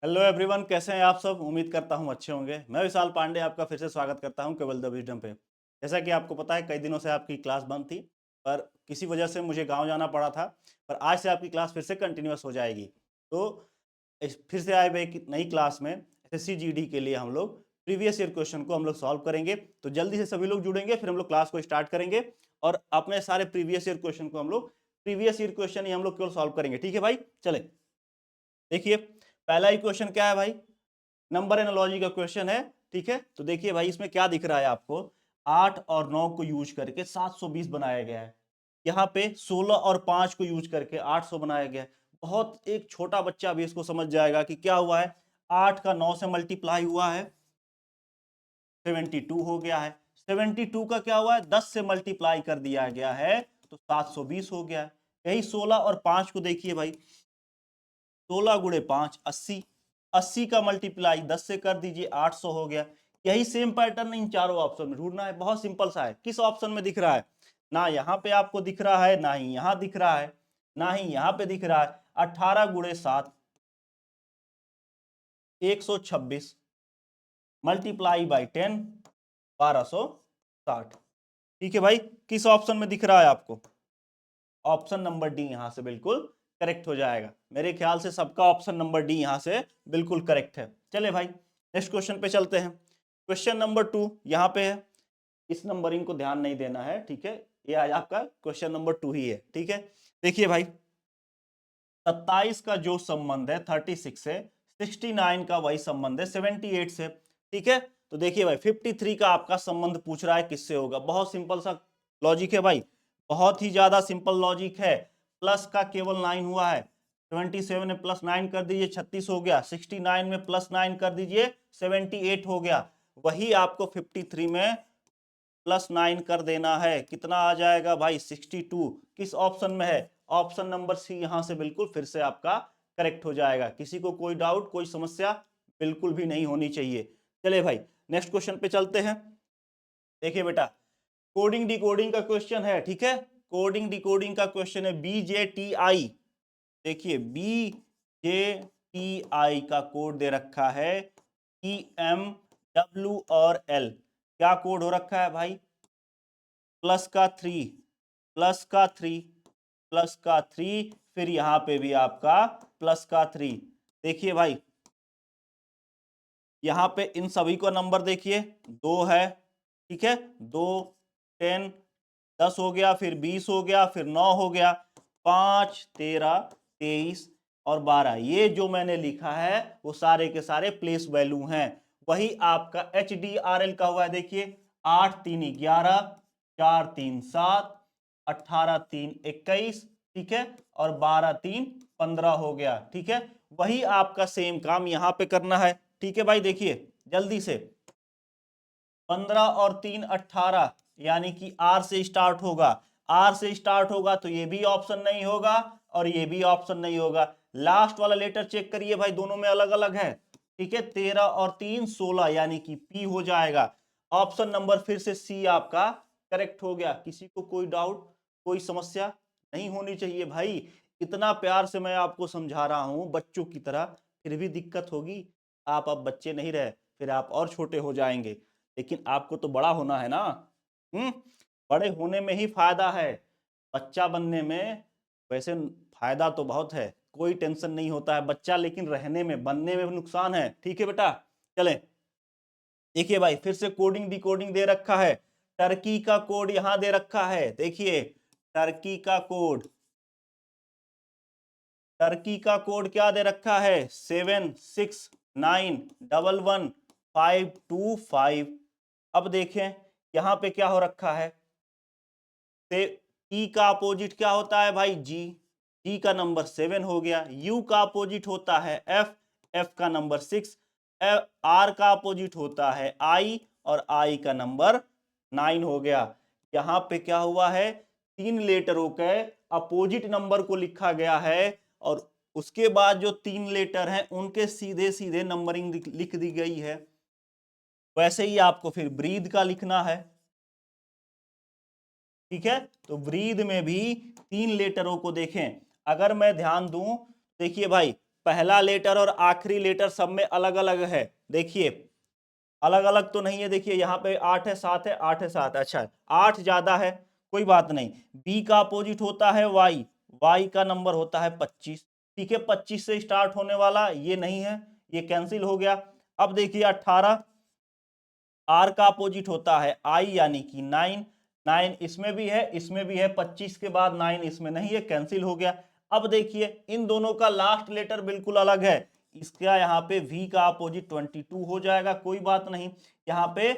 Hello everyone, कैसे हैं आप सब। उम्मीद करता हूं अच्छे होंगे। मैं विशाल पांडे आपका फिर से स्वागत करता हूं केवल द विजडम पे। जैसा कि आपको पता है, कई दिनों से आपकी क्लास बंद थी, पर किसी वजह से मुझे गांव जाना पड़ा था। पर आज से आपकी क्लास फिर से कंटिन्यूअस हो जाएगी। तो फिर से आए हुए एक नई क्लास में एसएससी जीडी के लिए हम लोग प्रीवियस ईयर क्वेश्चन को हम लोग सॉल्व करेंगे। तो जल्दी से सभी लोग जुड़ेंगे, फिर हम लोग क्लास को स्टार्ट करेंगे और अपने सारे प्रीवियस ईयर क्वेश्चन को हम लोग प्रीवियस ईयर क्वेश्चन ही हम लोग केवल सॉल्व करेंगे। ठीक है भाई, चले। देखिए, पहला ही क्वेश्चन क्या है भाई, नंबर एनालॉजी का क्वेश्चन है। ठीक है, तो देखिए भाई, इसमें क्या दिख रहा है आपको, 8 और 9 को यूज करके 720 बनाया गया है। यहाँ पे 16 और 5 को यूज करके 800 बनाया गया है। बहुत एक छोटा बच्चा भी इसको समझ जाएगा कि क्या हुआ है। 8 का 9 से मल्टीप्लाई हुआ है, 72 हो गया है। 72 का क्या हुआ है, 10 से मल्टीप्लाई कर दिया गया है तो 720 हो गया है। यही 16 और 5 को देखिए भाई, 16 गुणे 5 80, 80 का मल्टीप्लाई 10 से कर दीजिए, 800 हो गया। यही सेम पैटर्न इन चारों ऑप्शन में ढूंढना है। बहुत सिंपल सा है। किस ऑप्शन में दिख रहा है, ना यहाँ पे आपको दिख रहा है, ना ही यहाँ दिख रहा है, ना ही यहाँ पे दिख रहा है। 18 गुणे 7 126 मल्टीप्लाई बाई 10 1260। ठीक है भाई, किस ऑप्शन में दिख रहा है आपको, ऑप्शन नंबर डी यहां से बिल्कुल करेक्ट हो जाएगा। मेरे ख्याल से सबका ऑप्शन नंबर डी यहां से बिल्कुल करेक्ट है। चले भाई, नेक्स्ट क्वेश्चन पे चलते हैं। क्वेश्चन नंबर 2 यहाँ पे है। इस नंबरिंग को ध्यान नहीं देना है, ठीक है। ये आज आपका क्वेश्चन नंबर 2 ही है, ठीक है। देखिए भाई, 27 का जो संबंध है 36 से, 69 का वही संबंध है 78 से। ठीक है, तो देखिए भाई, 53 का आपका संबंध पूछ रहा है, किससे होगा। बहुत सिंपल सा लॉजिक है भाई, बहुत ही ज्यादा सिंपल लॉजिक है। प्लस का केवल 9 हुआ है, 27 में प्लस 9 कर दीजिए 36 हो गया, 69 में प्लस 9 कर दीजिए 78 हो गया। वही आपको 53 में प्लस 9 कर देना है, कितना आ जाएगा भाई 62। किस ऑप्शन में है, ऑप्शन नंबर सी यहां से बिल्कुल फिर से आपका करेक्ट हो जाएगा। किसी को कोई डाउट, कोई समस्या बिल्कुल भी नहीं होनी चाहिए। चलिए भाई, नेक्स्ट क्वेश्चन पे चलते हैं। देखिए बेटा, कोडिंग डिकोडिंग का क्वेश्चन है, ठीक है। कोडिंग डिकोडिंग का क्वेश्चन है, BJTI। देखिए, BJTI का कोड दे रखा है EMW और L। क्या कोड हो रखा है भाई, प्लस का 3, प्लस का 3, प्लस का 3, फिर यहां पे भी आपका प्लस का 3। देखिए भाई, यहां पे इन सभी को नंबर देखिए, 2 है, ठीक है। 2 10 10 हो गया, फिर 20 हो गया, फिर 9 हो गया, 5 13 23 और 12। ये जो मैंने लिखा है वो सारे के सारे प्लेस वैल्यू हैं। वही आपका HDRL का हुआ है। देखिए, 8 3 11, 4 3 7, 18 3 21, ठीक है, और 12 3 15 हो गया, ठीक है। वही आपका सेम काम यहां पे करना है, ठीक है भाई। देखिए जल्दी से, 15 और 3 18, यानी कि आर से स्टार्ट होगा। आर से स्टार्ट होगा तो ये भी ऑप्शन नहीं होगा और ये भी ऑप्शन नहीं होगा। लास्ट वाला लेटर चेक करिए भाई, दोनों में अलग अलग है, ठीक है। 13 और 3 16, यानी कि पी हो जाएगा। ऑप्शन नंबर फिर से सी आपका करेक्ट हो गया। किसी को कोई डाउट, कोई समस्या नहीं होनी चाहिए भाई। इतना प्यार से मैं आपको समझा रहा हूं बच्चों की तरह, फिर भी दिक्कत होगी। आप अब बच्चे नहीं रहे, फिर आप और छोटे हो जाएंगे, लेकिन आपको तो बड़ा होना है ना। हम्म, बड़े होने में ही फायदा है, बच्चा बनने में वैसे फायदा तो बहुत है, कोई टेंशन नहीं होता है बच्चा, लेकिन रहने में, बनने में नुकसान है। ठीक है बेटा, चलें। देखिए भाई, फिर से कोडिंग डिकोडिंग दे रखा है। टर्की का कोड यहां दे रखा है। देखिए, टर्की का कोड, टर्की का कोड क्या दे रखा है, 7691152 5। अब देखें यहां पे क्या हो रखा है, ई का अपोजिट क्या होता है भाई, जी। जी का नंबर 7 हो गया। यू का अपोजिट होता है एफ, एफ का नंबर 6। आर का अपोजिट होता है आई, और आई का नंबर 9 हो गया। यहाँ पे क्या हुआ है, 3 लेटरों के अपोजिट नंबर को लिखा गया है, और उसके बाद जो 3 लेटर हैं उनके सीधे सीधे नंबरिंग लिख दी गई है। वैसे ही आपको फिर ब्रीद का लिखना है, ठीक है। तो ब्रीद में भी 3 लेटरों को देखें, अगर मैं ध्यान दूं, देखिए भाई, पहला लेटर और आखिरी लेटर सब में अलग अलग है। देखिए अलग अलग तो नहीं है, देखिए यहाँ पे 8 है 7 है 8 है 7 है, अच्छा 8 ज्यादा है, कोई बात नहीं। बी का अपोजिट होता है वाई, वाई का नंबर होता है 25, ठीक है 25 से स्टार्ट होने वाला ये नहीं है, ये कैंसिल हो गया। अब देखिए 18, आर का अपोजिट होता है आई यानी कि 9, 9 इसमें भी है इसमें भी है, 25 के बाद 9 इसमें नहीं है, कैंसिल हो गया। अब देखिए इन दोनों का लास्ट लेटर बिल्कुल अलग है, इसका यहाँ पे V का अपोजिट 22 हो जाएगा, कोई बात नहीं। यहाँ पे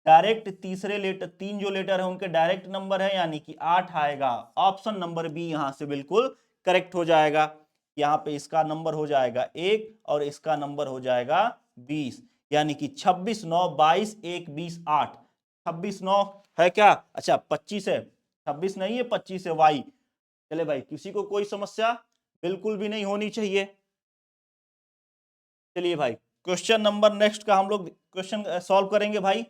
डायरेक्ट तीसरे लेटर, तीन जो लेटर है उनके डायरेक्ट नंबर है यानी कि 8 आएगा, ऑप्शन नंबर बी यहाँ से बिल्कुल करेक्ट हो जाएगा। यहाँ पे इसका नंबर हो जाएगा 1 और इसका नंबर हो जाएगा 20, यानी कि 26 9 22 1 20 8, 26 9 है क्या, अच्छा 25 है, 26 नहीं है 25 है वाई। चले भाई किसी को कोई समस्या बिल्कुल भी नहीं होनी चाहिए। चलिए भाई क्वेश्चन नंबर नेक्स्ट का हम लोग क्वेश्चन सॉल्व करेंगे भाई।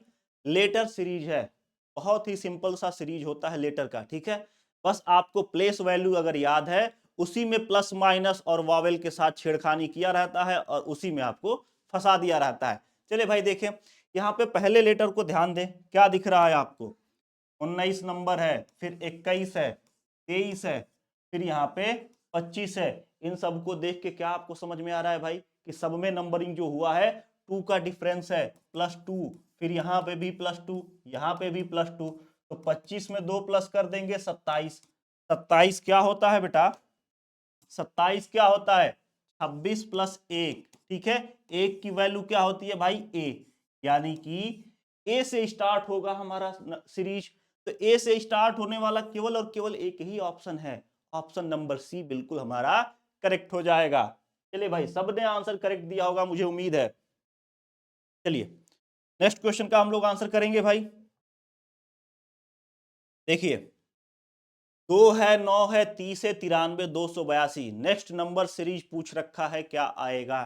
लेटर सीरीज है, बहुत ही सिंपल सा सीरीज होता है लेटर का, ठीक है। बस आपको प्लेस वैल्यू अगर याद है, उसी में प्लस माइनस और वावेल के साथ छेड़खानी किया रहता है और उसी में आपको फंसा दिया रहता है। चलिए भाई देखें, यहाँ पे पहले लेटर को ध्यान दें, क्या दिख रहा है आपको, 19 नंबर है, फिर 21 है, 23 है, फिर यहाँ पे 25 है। इन सबको देख के क्या आपको समझ में आ रहा है भाई कि सब में नंबरिंग जो हुआ है 2 का डिफरेंस है, +2, फिर यहाँ पे भी +2, यहाँ पे भी +2, तो 25 में 2 प्लस कर देंगे 27, 27 क्या होता है बेटा, 27 क्या होता है 26 + 1, ठीक है। एक की वैल्यू क्या होती है भाई ए, यानी कि ए से स्टार्ट होगा हमारा सीरीज, तो ए से स्टार्ट होने वाला केवल और केवल एक ही ऑप्शन है, ऑप्शन नंबर सी बिल्कुल हमारा करेक्ट हो जाएगा। चलिए भाई सबने आंसर करेक्ट दिया होगा मुझे उम्मीद है। चलिए नेक्स्ट क्वेश्चन का हम लोग आंसर करेंगे भाई। देखिए 2 है 9 है 30 है 93 282, नेक्स्ट नंबर सीरीज पूछ रखा है, क्या आएगा।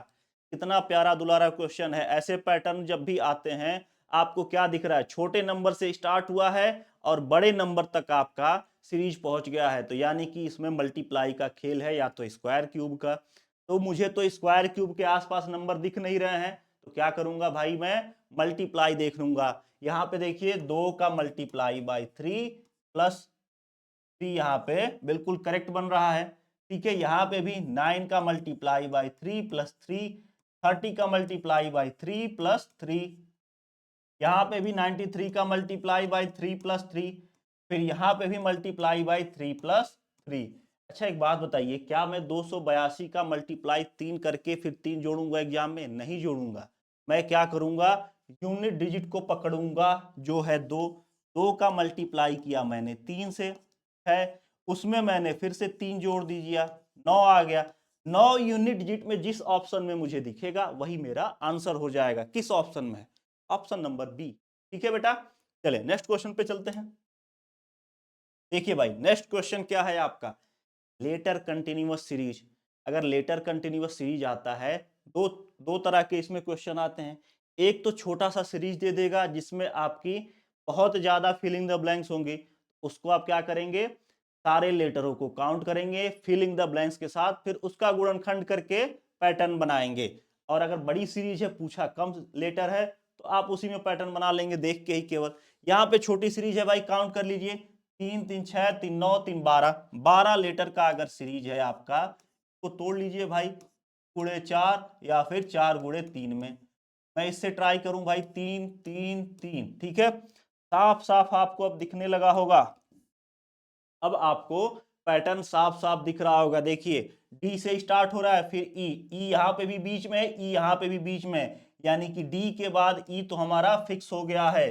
कितना प्यारा दुलारा क्वेश्चन है। ऐसे पैटर्न जब भी आते हैं आपको क्या दिख रहा है, छोटे नंबर से स्टार्ट हुआ है और बड़े नंबर तक आपका सीरीज पहुंच गया है, तो यानी कि इसमें मल्टीप्लाई का खेल है या तो स्क्वायर क्यूब का। तो मुझे तो स्क्वायर क्यूब के आसपास नंबर दिख नहीं रहे हैं, तो क्या करूंगा भाई, मैं मल्टीप्लाई देख लूंगा। यहाँ पे देखिए 2 का मल्टीप्लाई बाई 3 प्लस 3 यहाँ पे बिल्कुल करेक्ट बन रहा है, ठीक है। यहाँ पे भी 9 का मल्टीप्लाई बाई 3 प्लस 3, 30 का मल्टीप्लाई बाई 3 प्लस 3, यहाँ पे भी 93 का मल्टीप्लाई बाई 3 प्लस 3, फिर यहाँ पे भी मल्टीप्लाई बाई 3 प्लस 3। अच्छा एक बात बताइए, क्या मैं 282 का मल्टीप्लाई 3 करके फिर 3 जोड़ूंगा एग्जाम में, नहीं जोड़ूंगा। मैं क्या करूंगा, यूनिट डिजिट को पकड़ूंगा जो है 2, 2 का मल्टीप्लाई किया मैंने 3 से है, उसमें मैंने फिर से 3 जोड़ दीजिए 9 आ गया। 9 यूनिट डिजिट में जिस ऑप्शन में मुझे दिखेगा वही मेरा आंसर हो जाएगा। किस ऑप्शन में, ऑप्शन नंबर बी, ठीक है बेटा। चले नेक्स्ट क्वेश्चन पे चलते हैं। देखिए भाई नेक्स्ट क्वेश्चन क्या है आपका, लेटर कंटिन्यूअस सीरीज। अगर लेटर कंटिन्यूअस सीरीज आता है, दो दो तरह के इसमें क्वेश्चन आते हैं। एक तो छोटा सा सीरीज दे देगा जिसमें आपकी बहुत ज्यादा फिलिंग द ब्लैंक्स होंगी, उसको आप क्या करेंगे, सारे लेटरों को काउंट करेंगे फिलिंग द ब्लैंक्स के साथ, फिर उसका गुणनखंड करके पैटर्न बनाएंगे। और अगर बड़ी सीरीज है, पूछा कम लेटर है, तो आप उसी में पैटर्न बना लेंगे देख के ही केवल। यहाँ पे छोटी सीरीज है भाई, काउंट कर लीजिए, 3 3 6 3 9 3 12, 12 लेटर का अगर सीरीज है आपका, तो तोड़ लीजिए भाई, गुणे 4 या फिर 4 गुणे 3 में। मैं इससे ट्राई करूं भाई, 3 3 3, ठीक है। साफ साफ आपको अब दिखने लगा होगा, अब आपको पैटर्न साफ साफ दिख रहा होगा। देखिए डी से स्टार्ट हो रहा है, फिर ई, ई यहाँ पे भी बीच में है, ई यहाँ पे भी बीच में है, यानी कि डी के बाद ई तो हमारा फिक्स हो गया है,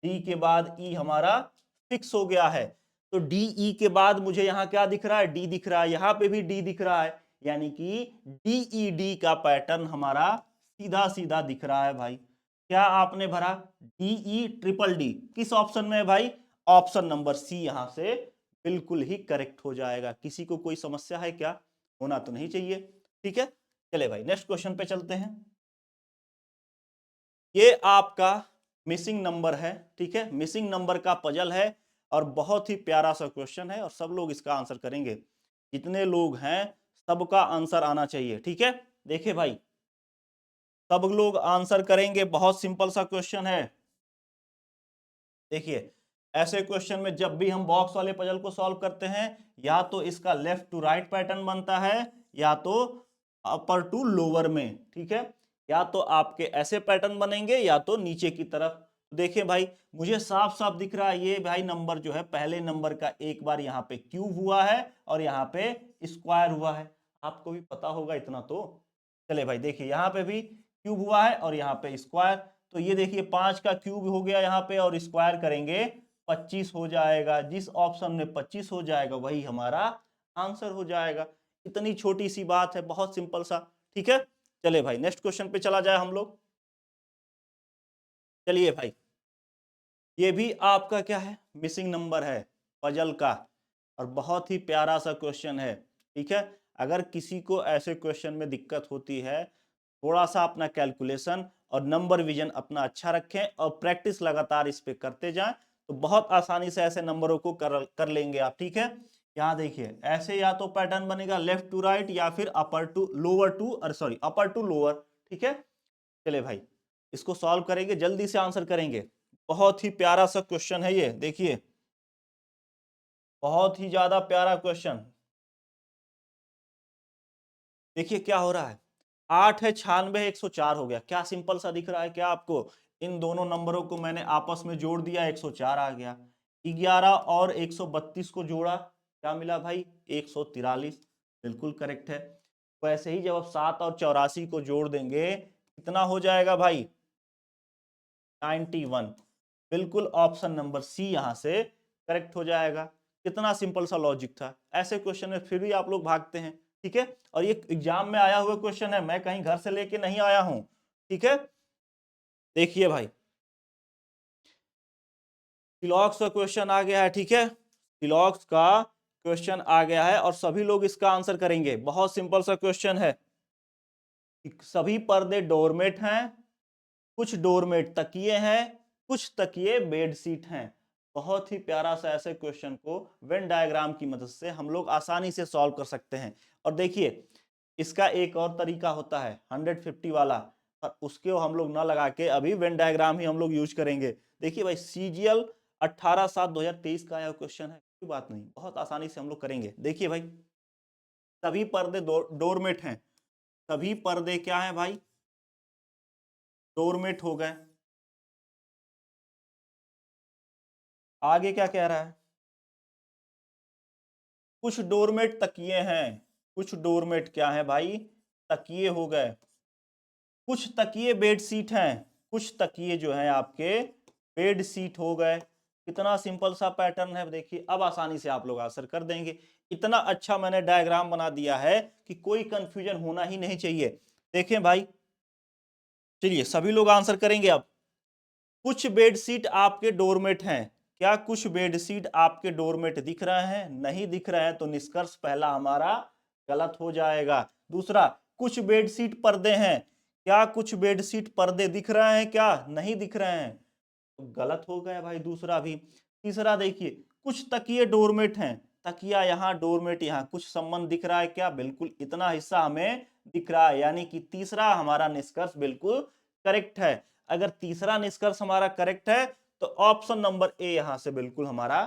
डी के बाद ई हमारा फिक्स हो गया है। तो डी ई के बाद मुझे यहाँ क्या दिख रहा है, डी दिख रहा है, यहाँ पे भी डी दिख रहा है, यानी कि डी ई डी का पैटर्न हमारा सीधा सीधा दिख रहा है भाई। क्या आपने भरा, डी ई ट्रिपल डी, किस ऑप्शन में है भाई, ऑप्शन नंबर सी यहां से बिल्कुल ही करेक्ट हो जाएगा। किसी को कोई समस्या है क्या, होना तो नहीं चाहिए, ठीक है। चले भाई नेक्स्ट क्वेश्चन पे चलते हैं। ये आपका मिसिंग नंबर है, ठीक है, मिसिंग नंबर का पजल है और बहुत ही प्यारा सा क्वेश्चन है और सब लोग इसका आंसर करेंगे। जितने लोग हैं सबका आंसर आना चाहिए, ठीक है। देखिए भाई सब लोग आंसर करेंगे, बहुत सिंपल सा क्वेश्चन है। देखिए ऐसे क्वेश्चन में जब भी हम बॉक्स वाले पजल को सॉल्व करते हैं, या तो इसका लेफ्ट टू राइट पैटर्न बनता है, या तो अपर टू लोअर में, ठीक है, या तो आपके ऐसे पैटर्न बनेंगे या तो नीचे की तरफ। देखिए भाई मुझे साफ साफ दिख रहा है, ये भाई नंबर जो है पहले नंबर का एक बार यहाँ पे क्यूब हुआ है और यहाँ पे स्क्वायर हुआ है, आपको भी पता होगा इतना तो। चले भाई देखिए यहाँ पे भी क्यूब हुआ है और यहाँ पे स्क्वायर, तो ये देखिए 5 का क्यूब हो गया यहाँ पे और स्क्वायर करेंगे 25 हो जाएगा। जिस ऑप्शन में 25 हो जाएगा वही हमारा आंसर हो जाएगा। इतनी छोटी सी बात है, बहुत सिंपल सा, ठीक है। चलिए भाई नेक्स्ट क्वेश्चन पे चला जाए हम लोग। चलिए भाई ये भी आपका क्या है, मिसिंग नंबर है पजल का, और बहुत ही प्यारा सा क्वेश्चन है, ठीक है। अगर किसी को ऐसे क्वेश्चन में दिक्कत होती है, थोड़ा सा अपना कैलकुलेशन और नंबर विजन अपना अच्छा रखें और प्रैक्टिस लगातार इस पे करते जाएं, तो बहुत आसानी से ऐसे नंबरों को कर लेंगे आप, ठीक है। यहाँ देखिए ऐसे या तो पैटर्न बनेगा लेफ्ट टू राइट या फिर upper to lower to, sorry upper to lower, ठीक है। चले भाई इसको सॉल्व करेंगे, जल्दी से आंसर करेंगे। बहुत ही प्यारा सा क्वेश्चन है ये, देखिए बहुत ही ज्यादा प्यारा क्वेश्चन। देखिए क्या हो रहा है, 8 है 96 104 हो गया, क्या सिंपल सा दिख रहा है क्या आपको। इन दोनों नंबरों को मैंने आपस में जोड़ दिया, 104 आ गया। 11 और 132 को जोड़ा, क्या मिला भाई 143, बिल्कुल करेक्ट है। वैसे ही जब आप 7 और 84 को जोड़ देंगे कितना हो जाएगा भाई 91, बिल्कुल ऑप्शन नंबर सी यहां से करेक्ट हो जाएगा। कितना सिंपल सा लॉजिक था, ऐसे क्वेश्चन में फिर भी आप लोग भागते हैं, ठीक है। और ये एग्जाम में आया हुआ क्वेश्चन है, मैं कहीं घर से लेके नहीं आया हूं, ठीक है। देखिए भाई सिलॉक्स का क्वेश्चन आ गया है, ठीक है, सिलॉक्स का क्वेश्चन आ गया है और सभी लोग इसका आंसर करेंगे। बहुत सिंपल सा क्वेश्चन है, सभी पर्दे डोरमेट हैं, कुछ डोरमेट तकिए हैं, कुछ तकिए बेडशीट हैं। बहुत ही प्यारा सा ऐसे क्वेश्चन को वेन डायग्राम की मदद से हम लोग आसानी से सॉल्व कर सकते हैं। और देखिए इसका एक और तरीका होता है 150 वाला, और उसके हम लोग ना लगा के अभी वेन डायग्राम ही हम लोग यूज करेंगे। देखिए भाई सीजीएल 18/7/2023 का यह क्वेश्चन है, कोई बात नहीं, बहुत आसानी से हम लोग करेंगे। देखिए भाई सभी पर्दे डोरमेट हैं, सभी पर्दे क्या है भाई डोरमेट हो गए। आगे क्या कह रहा है, कुछ डोरमेट तकिए हैं, कुछ डोरमेट क्या है भाई तकिए हो गए, कुछ तकिए बेडशीट हैं, कुछ तकिए जो है आपके बेडशीट हो गए। कितना सिंपल सा पैटर्न है, देखिए अब आसानी से आप लोग आंसर कर देंगे। इतना अच्छा मैंने डायग्राम बना दिया है कि कोई कंफ्यूजन होना ही नहीं चाहिए। देखें भाई चलिए सभी लोग आंसर करेंगे अब। कुछ बेडशीट आपके डोरमेट हैं, क्या कुछ बेडशीट आपके डोरमेट दिख रहे हैं, नहीं दिख रहे हैं तो निष्कर्ष पहला हमारा गलत हो जाएगा। दूसरा कुछ बेडशीट पर्दे हैं, क्या कुछ बेडशीट पर्दे दिख रहे हैं, क्या नहीं दिख रहे हैं, तो गलत हो गया भाई दूसरा भी। तीसरा देखिए कुछ तकिए डोरमेट हैं, तकिया यहाँ डोरमेट यहाँ, कुछ संबंध दिख रहा है क्या, बिल्कुल इतना हिस्सा हमें दिख रहा है, यानी कि तीसरा हमारा निष्कर्ष बिल्कुल करेक्ट है। अगर तीसरा निष्कर्ष हमारा करेक्ट है तो ऑप्शन नंबर ए यहां से बिल्कुल हमारा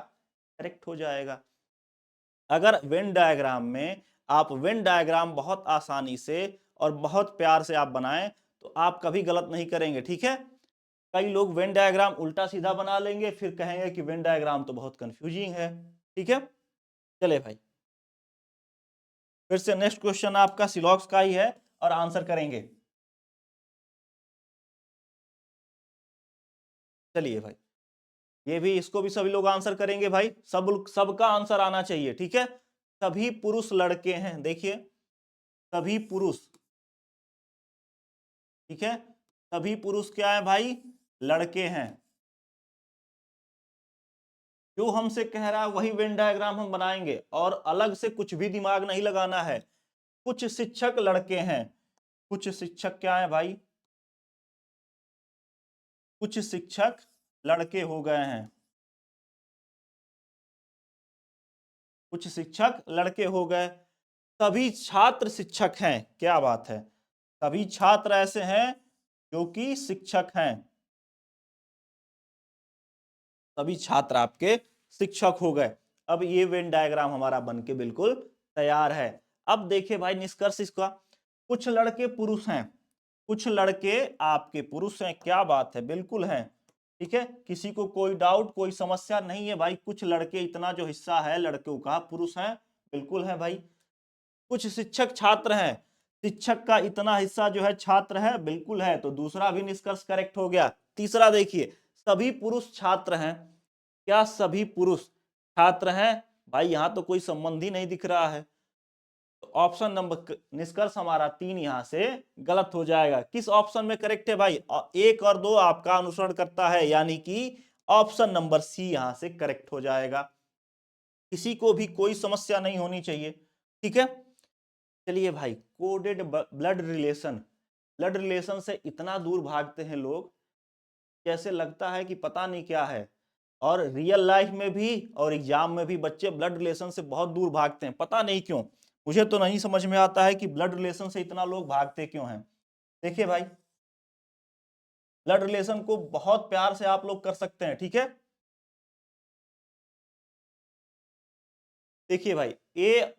करेक्ट हो जाएगा। अगर वेन डायग्राम में आप वेन डायग्राम बहुत आसानी से और बहुत प्यार से आप बनाएं तो आप कभी गलत नहीं करेंगे, ठीक है। कई लोग वेन डायग्राम उल्टा सीधा बना लेंगे, फिर कहेंगे कि वेन डायग्राम तो बहुत कंफ्यूजिंग है, ठीक है। चले भाई फिर से नेक्स्ट क्वेश्चन आपका सिलॉक्स का ही है और आंसर करेंगे। चलिए भाई ये भी, इसको भी सभी लोग आंसर करेंगे भाई, सबका आंसर आना चाहिए, ठीक है। सभी पुरुष लड़के हैं, देखिए सभी पुरुष, ठीक है, सभी पुरुष क्या है भाई लड़के हैं। जो हमसे कह रहा है वही वेन डायग्राम हम बनाएंगे और अलग से कुछ भी दिमाग नहीं लगाना है। कुछ शिक्षक लड़के हैं, कुछ शिक्षक क्या है भाई कुछ शिक्षक लड़के हो गए हैं, कुछ शिक्षक लड़के हो गए। सभी छात्र शिक्षक हैं, क्या बात है, सभी छात्र ऐसे हैं जो कि शिक्षक हैं, सभी छात्र आपके शिक्षक हो गए। अब ये वेन डायग्राम हमारा बनके बिल्कुल तैयार है। अब देखिए भाई निष्कर्ष इसका, कुछ लड़के पुरुष हैं, कुछ लड़के आपके पुरुष हैं, क्या बात है, बिल्कुल हैं, ठीक है, किसी को कोई डाउट कोई समस्या नहीं है भाई। कुछ लड़के, इतना जो हिस्सा है लड़कों का पुरुष हैं, बिल्कुल है भाई। कुछ शिक्षक छात्र हैं, शिक्षक का इतना हिस्सा जो है छात्र है, बिल्कुल है, तो दूसरा भी निष्कर्ष करेक्ट हो गया। तीसरा देखिए, सभी पुरुष छात्र हैं, क्या सभी पुरुष छात्र हैं? भाई यहां तो कोई संबंध ही नहीं दिख रहा है, तो ऑप्शन नंबर, निष्कर्ष हमारा 3 यहां से गलत हो जाएगा। किस ऑप्शन में करेक्ट है भाई? 1 और 2 आपका अनुसरण करता है, यानी कि ऑप्शन नंबर सी यहां से करेक्ट हो जाएगा। किसी को भी कोई समस्या नहीं होनी चाहिए, ठीक है। चलिए भाई, coded blood relation, blood relation से इतना दूर भागते हैं लोग, जैसे लगता है कि पता नहीं क्या है। और रियल लाइफ में भी और एग्जाम में भी बच्चे ब्लड रिलेशन से बहुत दूर भागते हैं, पता नहीं क्यों। मुझे तो नहीं समझ में आता है कि ब्लड रिलेशन से इतना लोग भागते क्यों हैं। देखिए भाई, ब्लड रिलेशन को बहुत प्यार से आप लोग कर सकते हैं, ठीक है। देखिए भाई, ये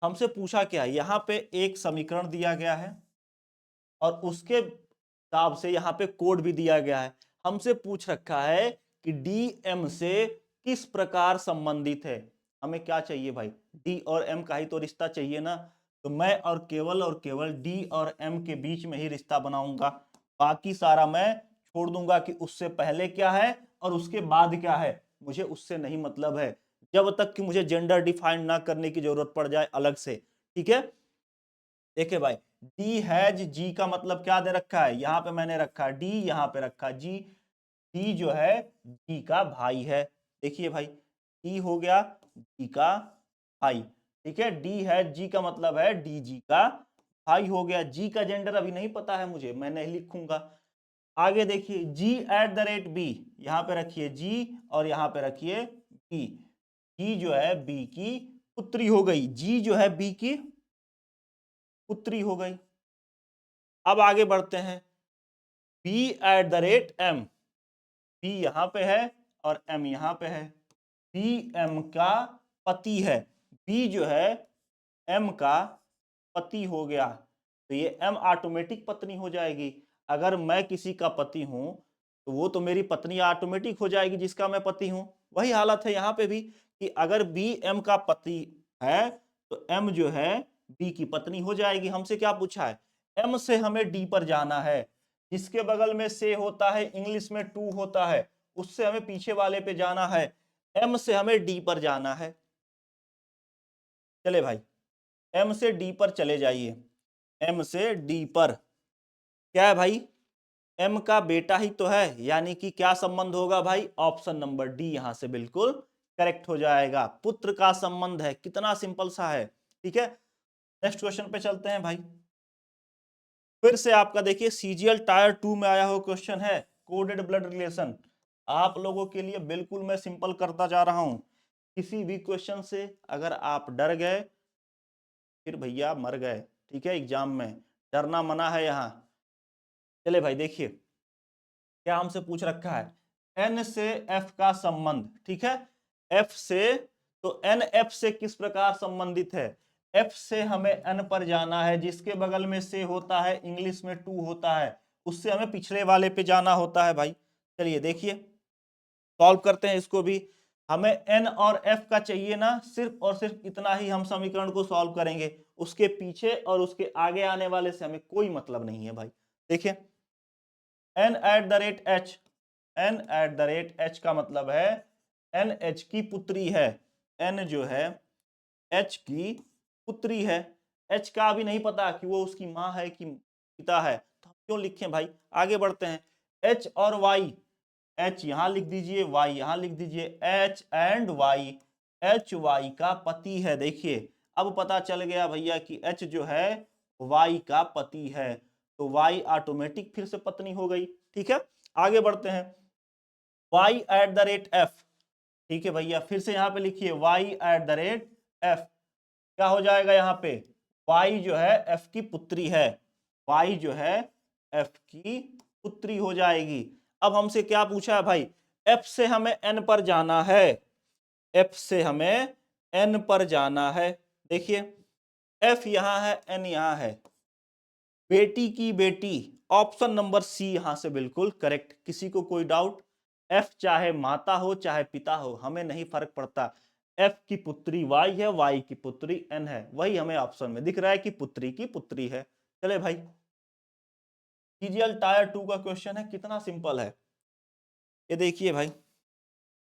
हमसे पूछा क्या है, यहाँ पे एक समीकरण दिया गया है और उसके हिसाब से यहाँ पे कोड भी दिया गया है। हमसे पूछ रखा है कि डी एम से किस प्रकार संबंधित है। हमें क्या चाहिए भाई? डी और एम का ही तो रिश्ता चाहिए ना। तो मैं और केवल डी और एम के बीच में ही रिश्ता बनाऊंगा, बाकी सारा मैं छोड़ दूंगा कि उससे पहले क्या है और उसके बाद क्या है, मुझे उससे नहीं मतलब है, जब तक कि मुझे जेंडर डिफाइन ना करने की जरूरत पड़ जाए अलग से, ठीक है। देखिए भाई, डी हैज जी का मतलब क्या दे रखा है, यहाँ पे मैंने रखा डी, यहाँ पे रखा जी। डी जो है जी का भाई है। देखिए भाई, डी हो गया जी का भाई, ठीक है। डी हैज जी का मतलब है डी जी का भाई हो गया। जी का जेंडर अभी नहीं पता है मुझे, मैं नहीं लिखूंगा। आगे देखिए, जी एट द रेट बी, यहाँ पे रखिए जी और यहाँ पे रखिए बी। जी जो है बी की पुत्री हो गई, जी जो है बी की पुत्री हो गई। अब आगे बढ़ते हैं, b at the rate m, b यहां पे है और एम यहां पे है, बी एम का पति है। बी जो है एम का पति हो गया, तो ये एम ऑटोमेटिक पत्नी हो जाएगी। अगर मैं किसी का पति हूं तो वो तो मेरी पत्नी ऑटोमेटिक हो जाएगी जिसका मैं पति हूं। वही हालत है यहाँ पे भी कि अगर बी एम का पति है तो एम जो है बी की पत्नी हो जाएगी। हमसे क्या पूछा है? एम से हमें डी पर जाना है, जिसके बगल में से होता है इंग्लिश में टू होता है, उससे हमें पीछे वाले पे जाना है। एम से हमें डी पर जाना है। चले भाई, एम से डी पर चले जाइए, एम से डी पर क्या है भाई? एम का बेटा ही तो है, यानी कि क्या संबंध होगा भाई? ऑप्शन नंबर डी यहां से बिल्कुल करेक्ट हो जाएगा, पुत्र का संबंध है। कितना सिंपल सा है, ठीक है। नेक्स्ट क्वेश्चन पे चलते हैं भाई। फिर से आपका देखिए सीजीएल टायर 2 में आया हुआ क्वेश्चन है, कोडेड ब्लड रिलेशन। आप लोगों के लिए बिल्कुल मैं सिंपल करता जा रहा हूं। किसी भी क्वेश्चन से अगर आप डर गए फिर भैया मर गए, ठीक है। एग्जाम में डरना मना है यहाँ। चले भाई देखिए, क्या हमसे पूछ रखा है, एन से एफ का संबंध, ठीक है। एफ से, तो एन एफ से किस प्रकार संबंधित है? एफ से हमें एन पर जाना है, जिसके बगल में से होता है इंग्लिश में टू होता है, उससे हमें पिछले वाले पे जाना होता है भाई। चलिए देखिए, सॉल्व करते हैं इसको भी। हमें एन और एफ का चाहिए ना, सिर्फ और सिर्फ इतना ही हम समीकरण को सॉल्व करेंगे, उसके पीछे और उसके आगे आने वाले से हमें कोई मतलब नहीं है भाई। देखिए, n at the rate h, n at the rate h का मतलब है एन एच की पुत्री है। एन जो है एच की पुत्री है। एच का भी नहीं पता कि वो उसकी माँ है कि पिता है, तो हम क्यों लिखें भाई। आगे बढ़ते हैं, एच और वाई, एच यहां लिख दीजिए वाई यहां लिख दीजिए, h and y, h y का पति है। देखिए, अब पता चल गया भैया कि एच जो है वाई का पति है, तो वाई ऑटोमेटिक फिर से पत्नी हो गई, ठीक है। आगे बढ़ते हैं, y at the rate f, ठीक है भैया, फिर से यहां पे लिखिए y at the rate f. क्या हो जाएगा यहाँ पे? वाई जो है एफ की पुत्री है, y जो है f की पुत्री हो जाएगी। अब हमसे क्या पूछा है भाई, f से हमें n पर जाना है, f से हमें n पर जाना है। देखिए f यहां है, n यहां है, बेटी की बेटी, ऑप्शन नंबर सी यहां से बिल्कुल करेक्ट। किसी को कोई डाउट? एफ चाहे माता हो चाहे पिता हो, हमें नहीं फर्क पड़ता। एफ की पुत्री वाई है, वाई की पुत्री एन है, वही हमें ऑप्शन में दिख रहा है कि पुत्री की पुत्री है। चले भाई, सीजीएल टायर 2 का क्वेश्चन है, कितना सिंपल है ये देखिए भाई।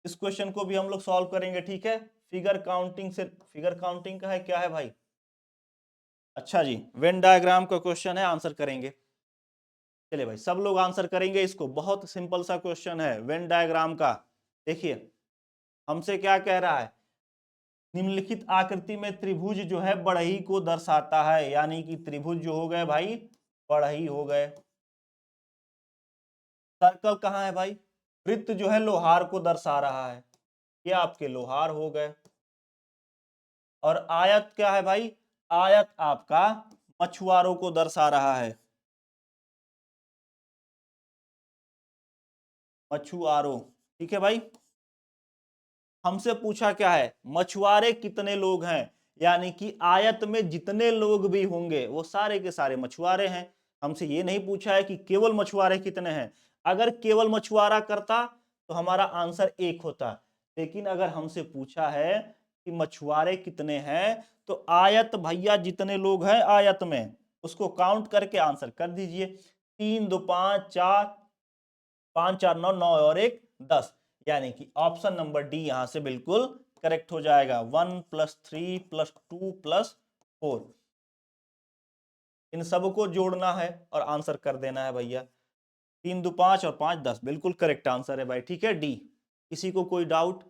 इस क्वेश्चन को भी हम लोग सॉल्व करेंगे, ठीक है। फिगर काउंटिंग से, फिगर काउंटिंग का है, क्या है भाई? अच्छा जी, वेन डायग्राम का क्वेश्चन है, आंसर करेंगे। चलिए भाई, सब लोग आंसर करेंगे इसको, बहुत सिंपल सा क्वेश्चन है वेन डायग्राम का। देखिए हमसे क्या कह रहा है, निम्नलिखित आकृति में त्रिभुज जो है बढ़ई को दर्शाता है, यानी कि त्रिभुज जो हो गए भाई बढ़ई हो गए। सर्कल कहाँ है भाई? वृत्त जो है लोहार को दर्शा रहा है, ये आपके लोहार हो गए। और आयत क्या है भाई? आयत आपका मछुआरों को दर्शा रहा है, मछुआरों, ठीक है भाई। हमसे पूछा क्या है, मछुआरे कितने लोग हैं, यानी कि आयत में जितने लोग भी होंगे वो सारे के सारे मछुआरे हैं। हमसे ये नहीं पूछा है कि केवल मछुआरे कितने हैं। अगर केवल मछुआरा करता तो हमारा आंसर एक होता, लेकिन अगर हमसे पूछा है कि मछुआरे कितने हैं, तो आयत भैया जितने लोग हैं आयत में उसको काउंट करके आंसर कर दीजिए। 3 2 5 4, 5 4 9, 9 और 1 10, यानी कि ऑप्शन नंबर डी यहां से बिल्कुल करेक्ट हो जाएगा। 1 + 3 + 2 + 4, इन सबको जोड़ना है और आंसर कर देना है भैया। 3 2 5 और 5 10, बिल्कुल करेक्ट आंसर है भाई, ठीक है डी। किसी को कोई डाउट?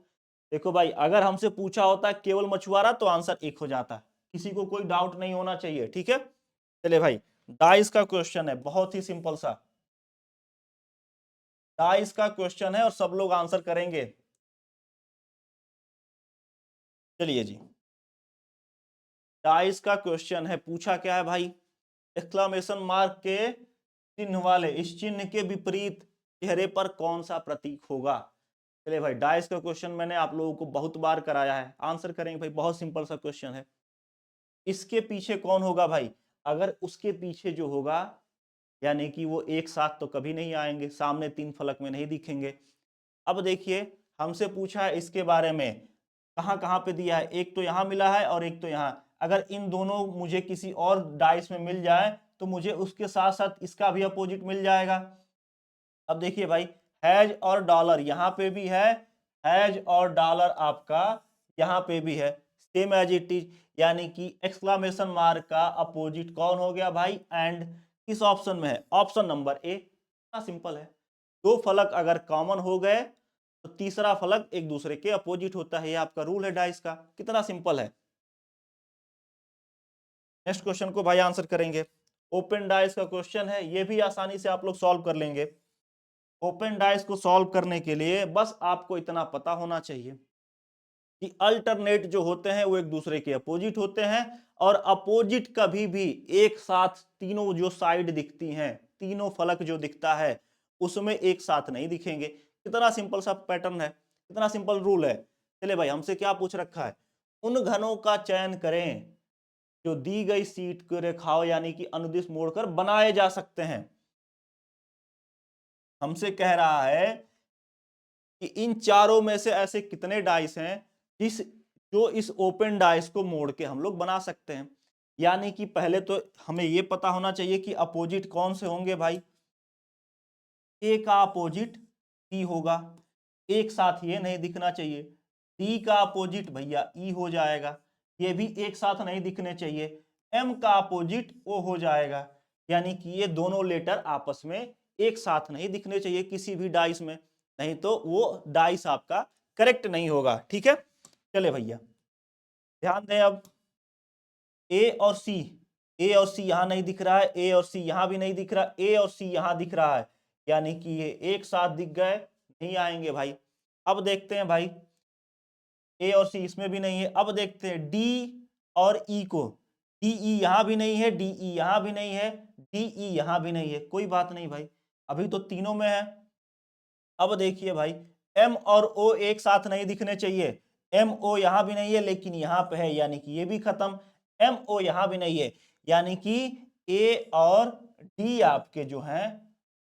देखो भाई, अगर हमसे पूछा होता केवल मछुआरा तो आंसर एक हो जाता, किसी को कोई डाउट नहीं होना चाहिए, ठीक है। चलिए भाई, डाइस का क्वेश्चन है, बहुत ही सिंपल सा डाइस का क्वेश्चन है और सब लोग आंसर करेंगे। चलिए जी, डाइस का क्वेश्चन है, पूछा क्या है भाई, एक्सक्लेमेशन मार्क के चिन्ह वाले इस चिन्ह के विपरीत चेहरे पर कौन सा प्रतीक होगा। चलिए भाई, डाइस का क्वेश्चन मैंने आप लोगों को बहुत बार कराया है, आंसर करेंगे भाई, बहुत सिंपल सा क्वेश्चन है। इसके पीछे कौन होगा भाई? अगर उसके पीछे जो होगा, यानी कि वो एक साथ तो कभी नहीं आएंगे, सामने 3 फलक में नहीं दिखेंगे। अब देखिए, हमसे पूछा है इसके बारे में, कहां कहां पे दिया है, एक तो यहां मिला है और एक तो यहां। अगर इन दोनों मुझे किसी और डाइस में मिल जाए तो मुझे उसके साथ साथ इसका भी अपोजिट मिल जाएगा। अब देखिए भाई, हैज और डॉलर यहां पे भी है, हैज और डॉलर आपका यहां पे भी है, सेम एज इट इज, यानी कि एक्सक्लेमेशन मार्क का अपोजिट कौन हो गया भाई? एंड। किस ऑप्शन में है? Option number A. इतना सिंपल है, दो फलक अगर कॉमन हो गए तो तीसरा फलक एक दूसरे के अपोजिट होता है, ये आपका रूल है डाइस का, कितना सिंपल है। नेक्स्ट क्वेश्चन को भाई आंसर करेंगे। ओपन डाइस का क्वेश्चन है, ये भी आसानी से आप लोग सॉल्व कर लेंगे। ओपन डाइस को सॉल्व करने के लिए बस आपको इतना पता होना चाहिए कि अल्टरनेट जो होते हैं वो एक दूसरे के अपोजिट होते हैं, और अपोजिट कभी भी एक साथ तीनों जो साइड दिखती हैं, तीनों फलक जो दिखता है उसमें एक साथ नहीं दिखेंगे। कितना सिंपल सा पैटर्न है, कितना सिंपल रूल है। चले भाई, हमसे क्या पूछ रखा है, उन घनों का चयन करें जो दी गई सीट के रेखाओं यानी कि अनुदिश मोड़कर बनाए जा सकते हैं। हमसे कह रहा है कि इन चारों में से ऐसे कितने डाइस हैं जिस जो इस ओपन डाइस को मोड़ के हम लोग बना सकते हैं। यानी कि पहले तो हमें यह पता होना चाहिए कि अपोजिट कौन से होंगे भाई। ए का अपोजिट सी होगा, एक साथ ये नहीं दिखना चाहिए। डी का अपोजिट भैया ई हो जाएगा, ये भी एक साथ नहीं दिखने चाहिए। एम का अपोजिट ओ हो जाएगा, यानी कि ये दोनों लेटर आपस में एक साथ नहीं दिखने चाहिए किसी भी डाइस में, नहीं तो वो डाइस आपका करेक्ट नहीं होगा, ठीक है। चले भैया, ध्यान दें अब, ए और सी, ए और सी यहां नहीं दिख रहा है, ए और सी यहां भी नहीं दिख रहा, ए और सी यहां दिख रहा है, यानी कि ये एक साथ दिख गए, नहीं आएंगे भाई। अब देखते हैं भाई, ए और सी इसमें भी नहीं है। अब देखते हैं डी और ई को, डी ई यहां भी नहीं है, डी ई यहां भी नहीं है, डी ई यहां भी नहीं है, कोई बात नहीं भाई, अभी तो तीनों में है। अब देखिए भाई, एम और ओ एक साथ नहीं दिखने चाहिए, एम ओ यहां भी नहीं है लेकिन यहां पे है, यानी कि ये भी खत्म। एम ओ यहां भी नहीं है, यानी कि ए और डी आपके जो हैं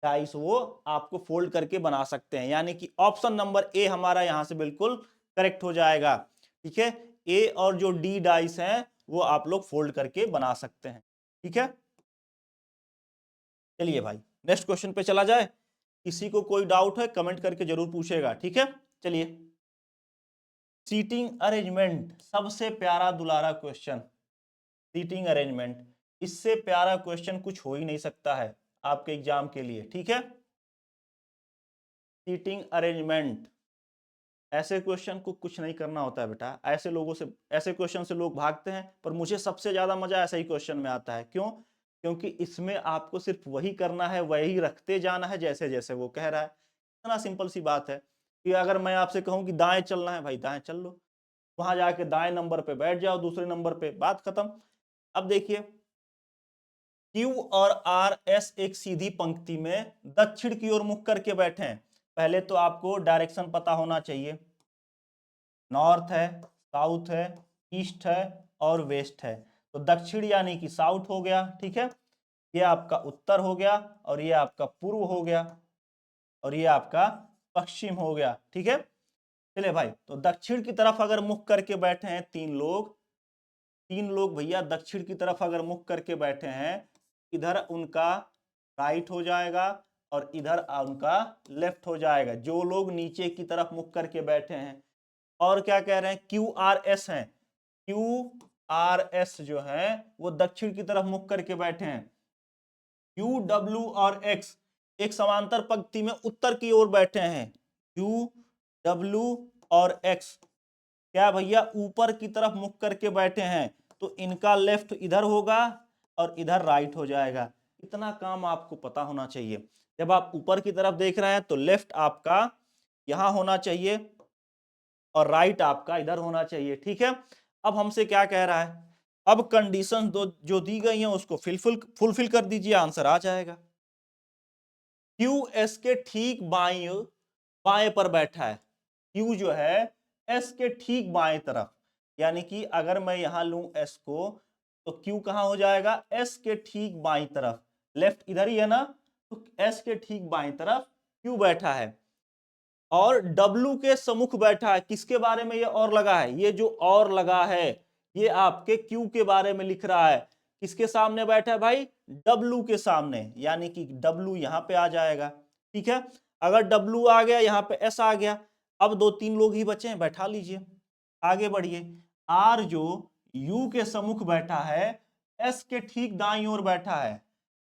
डाइस वो आपको फोल्ड करके बना सकते हैं, यानी कि ऑप्शन नंबर ए हमारा यहां से बिल्कुल करेक्ट हो जाएगा। ठीक है, ए और जो डी डाइस हैं वो आप लोग फोल्ड करके बना सकते हैं। ठीक है, चलिए भाई नेक्स्ट क्वेश्चन पे चला जाए। किसी को कोई डाउट है कमेंट करके जरूर पूछेगा। ठीक है, चलिए। सीटिंग अरेंजमेंट सबसे प्यारा दुलारा क्वेश्चन, सीटिंग अरेंजमेंट, इससे प्यारा क्वेश्चन कुछ हो ही नहीं सकता है आपके एग्जाम के लिए। ठीक है, सीटिंग अरेंजमेंट, ऐसे क्वेश्चन को कुछ नहीं करना होता है बेटा, ऐसे लोगों से, ऐसे क्वेश्चन से लोग भागते हैं, पर मुझे सबसे ज्यादा मजा ऐसे ही क्वेश्चन में आता है। क्यों? क्योंकि इसमें आपको सिर्फ वही करना है, वही रखते जाना है जैसे जैसे वो कह रहा है। इतना सिंपल सी बात है कि अगर मैं आपसे कहूं कि दाएं चलना है, भाई दाएं चल लो, वहां जाके दाएं नंबर पे बैठ जाओ, दूसरे नंबर पे, बात खत्म। अब देखिए, क्यू और आर एस एक सीधी पंक्ति में दक्षिण की ओर मुख करके बैठे हैं। पहले तो आपको डायरेक्शन पता होना चाहिए, नॉर्थ है, साउथ है, ईस्ट है और वेस्ट है। तो दक्षिण यानी कि साउथ हो गया। ठीक है, ये आपका उत्तर हो गया, और ये आपका पूर्व हो गया, और ये आपका पश्चिम हो गया। ठीक है, चलिए भाई, तो दक्षिण की तरफ अगर मुख करके बैठे हैं तीन लोग, तीन लोग भैया दक्षिण की तरफ अगर मुख करके बैठे हैं, इधर उनका राइट हो जाएगा और इधर उनका लेफ्ट हो जाएगा, जो लोग नीचे की तरफ मुख करके बैठे हैं। और क्या कह रहे हैं, क्यू आर एस है, क्यू आर एस जो है वो दक्षिण की तरफ मुख करके बैठे हैं। क्यू डब्ल्यू और एक्स एक समांतर पंक्ति में उत्तर की ओर बैठे हैं, क्यू डब्ल्यू और एक्स क्या भैया ऊपर की तरफ मुख करके बैठे हैं, तो इनका लेफ्ट इधर होगा और इधर राइट हो जाएगा। इतना काम आपको पता होना चाहिए। जब आप ऊपर की तरफ देख रहे हैं तो लेफ्ट आपका यहां होना चाहिए और राइट आपका इधर होना चाहिए। ठीक है, अब हमसे क्या कह रहा है, अब कंडीशन दो जो दी गई हैं उसको फुलफिल कर दीजिए, आंसर आ जाएगा। क्यू एस के ठीक बाएं बाएं पर बैठा है, क्यू जो है एस के ठीक बाएं तरफ, यानी कि अगर मैं यहां लूं एस को, तो क्यू कहां हो जाएगा, एस के ठीक बाएं तरफ, लेफ्ट इधर ही है ना, तो एस के ठीक बाएं तरफ क्यू बैठा है। और डब्लू के सम्मुख बैठा है, किसके बारे में ये और लगा है, ये जो और लगा है ये आपके क्यू के बारे में लिख रहा है। किसके सामने बैठा है भाई, डब्लू के सामने, यानी कि डब्लू यहां पे आ जाएगा। ठीक है, अगर डब्लू आ गया यहां पे एस आ गया, अब दो तीन लोग ही बचे हैं, बैठा लीजिए, आगे बढ़िए। आर जो यू के सम्मुख बैठा है, एस के ठीक दाईं ओर बैठा है,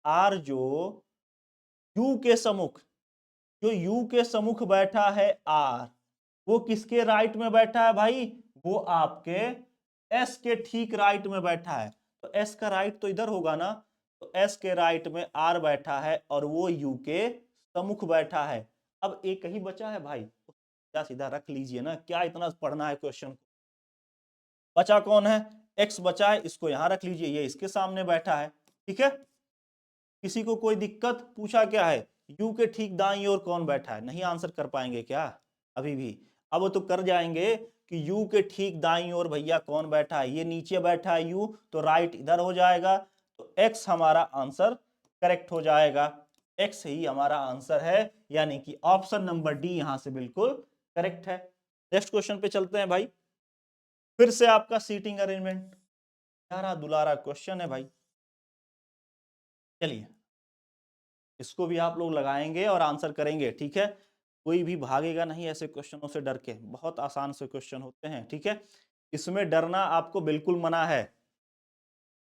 आर जो यू के सम्मुख, जो यू के सम्मुख बैठा है आर, वो किसके राइट में बैठा है भाई, वो आपके एस के ठीक राइट में बैठा है। तो एस का राइट तो इधर होगा ना, तो एस के राइट में आर बैठा है और वो यू के सम्मुख बैठा है। अब एक ही बचा है भाई, सीधा सीधा रख लीजिए ना, क्या इतना पढ़ना है क्वेश्चन को। बचा कौन है, एक्स बचा है, इसको यहां रख लीजिए, ये इसके सामने बैठा है। ठीक है, किसी को कोई दिक्कत, पूछा क्या है, यू के ठीक दाईं ओर कौन बैठा है, नहीं आंसर कर पाएंगे क्या अभी भी, अब तो कर जाएंगे कि यू के ठीक दाईं ओर भैया कौन बैठा है, ये नीचे बैठा है यू, तो राइट इधर हो जाएगा, तो एक्स हमारा आंसर करेक्ट हो जाएगा, एक्स ही हमारा आंसर है, यानी कि ऑप्शन नंबर डी यहां से बिल्कुल करेक्ट है। नेक्स्ट क्वेश्चन पे चलते हैं भाई, फिर से आपका सीटिंग अरेंजमेंट, प्यारा दुलारा क्वेश्चन है भाई। चलिए, इसको भी आप लोग लगाएंगे और आंसर करेंगे। ठीक है, कोई भी भागेगा नहीं ऐसे क्वेश्चनों से डर के, बहुत आसान से क्वेश्चन होते हैं। ठीक है, इसमें डरना आपको बिल्कुल मना है,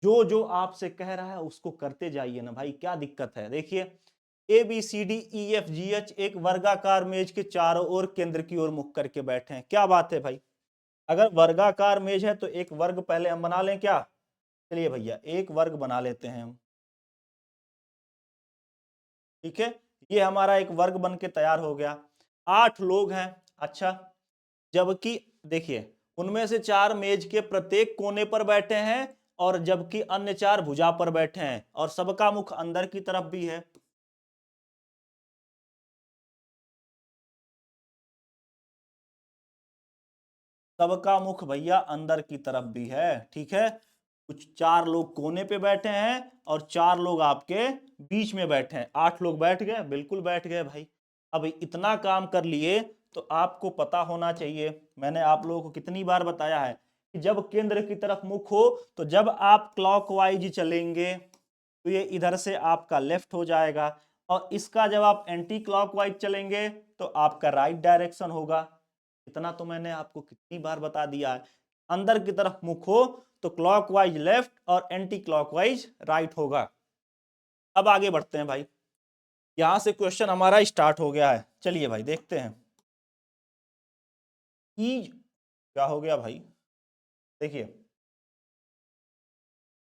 जो जो आपसे कह रहा है उसको करते जाइए ना भाई, क्या दिक्कत है। देखिए, a b c d e f g h एक वर्गाकार मेज के चारों ओर केंद्र की ओर मुख करके बैठे हैं, क्या बात है भाई, अगर वर्गाकार मेज है तो एक वर्ग पहले हम बना लें क्या, चलिए भैया एक वर्ग बना लेते हैं हम। ठीक है, ये हमारा एक वर्ग बन के तैयार हो गया, 8 लोग हैं। अच्छा, जबकि देखिए उनमें से 4 मेज के प्रत्येक कोने पर बैठे हैं और जबकि अन्य 4 भुजा पर बैठे हैं और सबका मुख अंदर की तरफ भी है। सबका मुख भैया अंदर की तरफ भी है, ठीक है। कुछ 4 लोग कोने पे बैठे हैं और 4 लोग आपके बीच में बैठे हैं। 8 लोग बैठ गए, बिल्कुल बैठ गए भाई। अब इतना काम कर लिए तो आपको पता होना चाहिए, मैंने आप लोगों को कितनी बार बताया है कि जब केंद्र की तरफ मुख हो तो जब आप क्लॉकवाइज चलेंगे तो ये इधर से आपका लेफ्ट हो जाएगा, और इसका जब आप एंटी क्लॉकवाइज चलेंगे तो आपका राइट डायरेक्शन होगा। इतना तो मैंने आपको कितनी बार बता दिया है। अंदर की तरफ मुख हो तो क्लॉकवाइज लेफ्ट और एंटी क्लॉकवाइज राइट होगा। अब आगे बढ़ते हैं भाई, यहां से क्वेश्चन हमारा स्टार्ट हो गया है। चलिए भाई देखते हैं ई क्या हो गया भाई। देखिए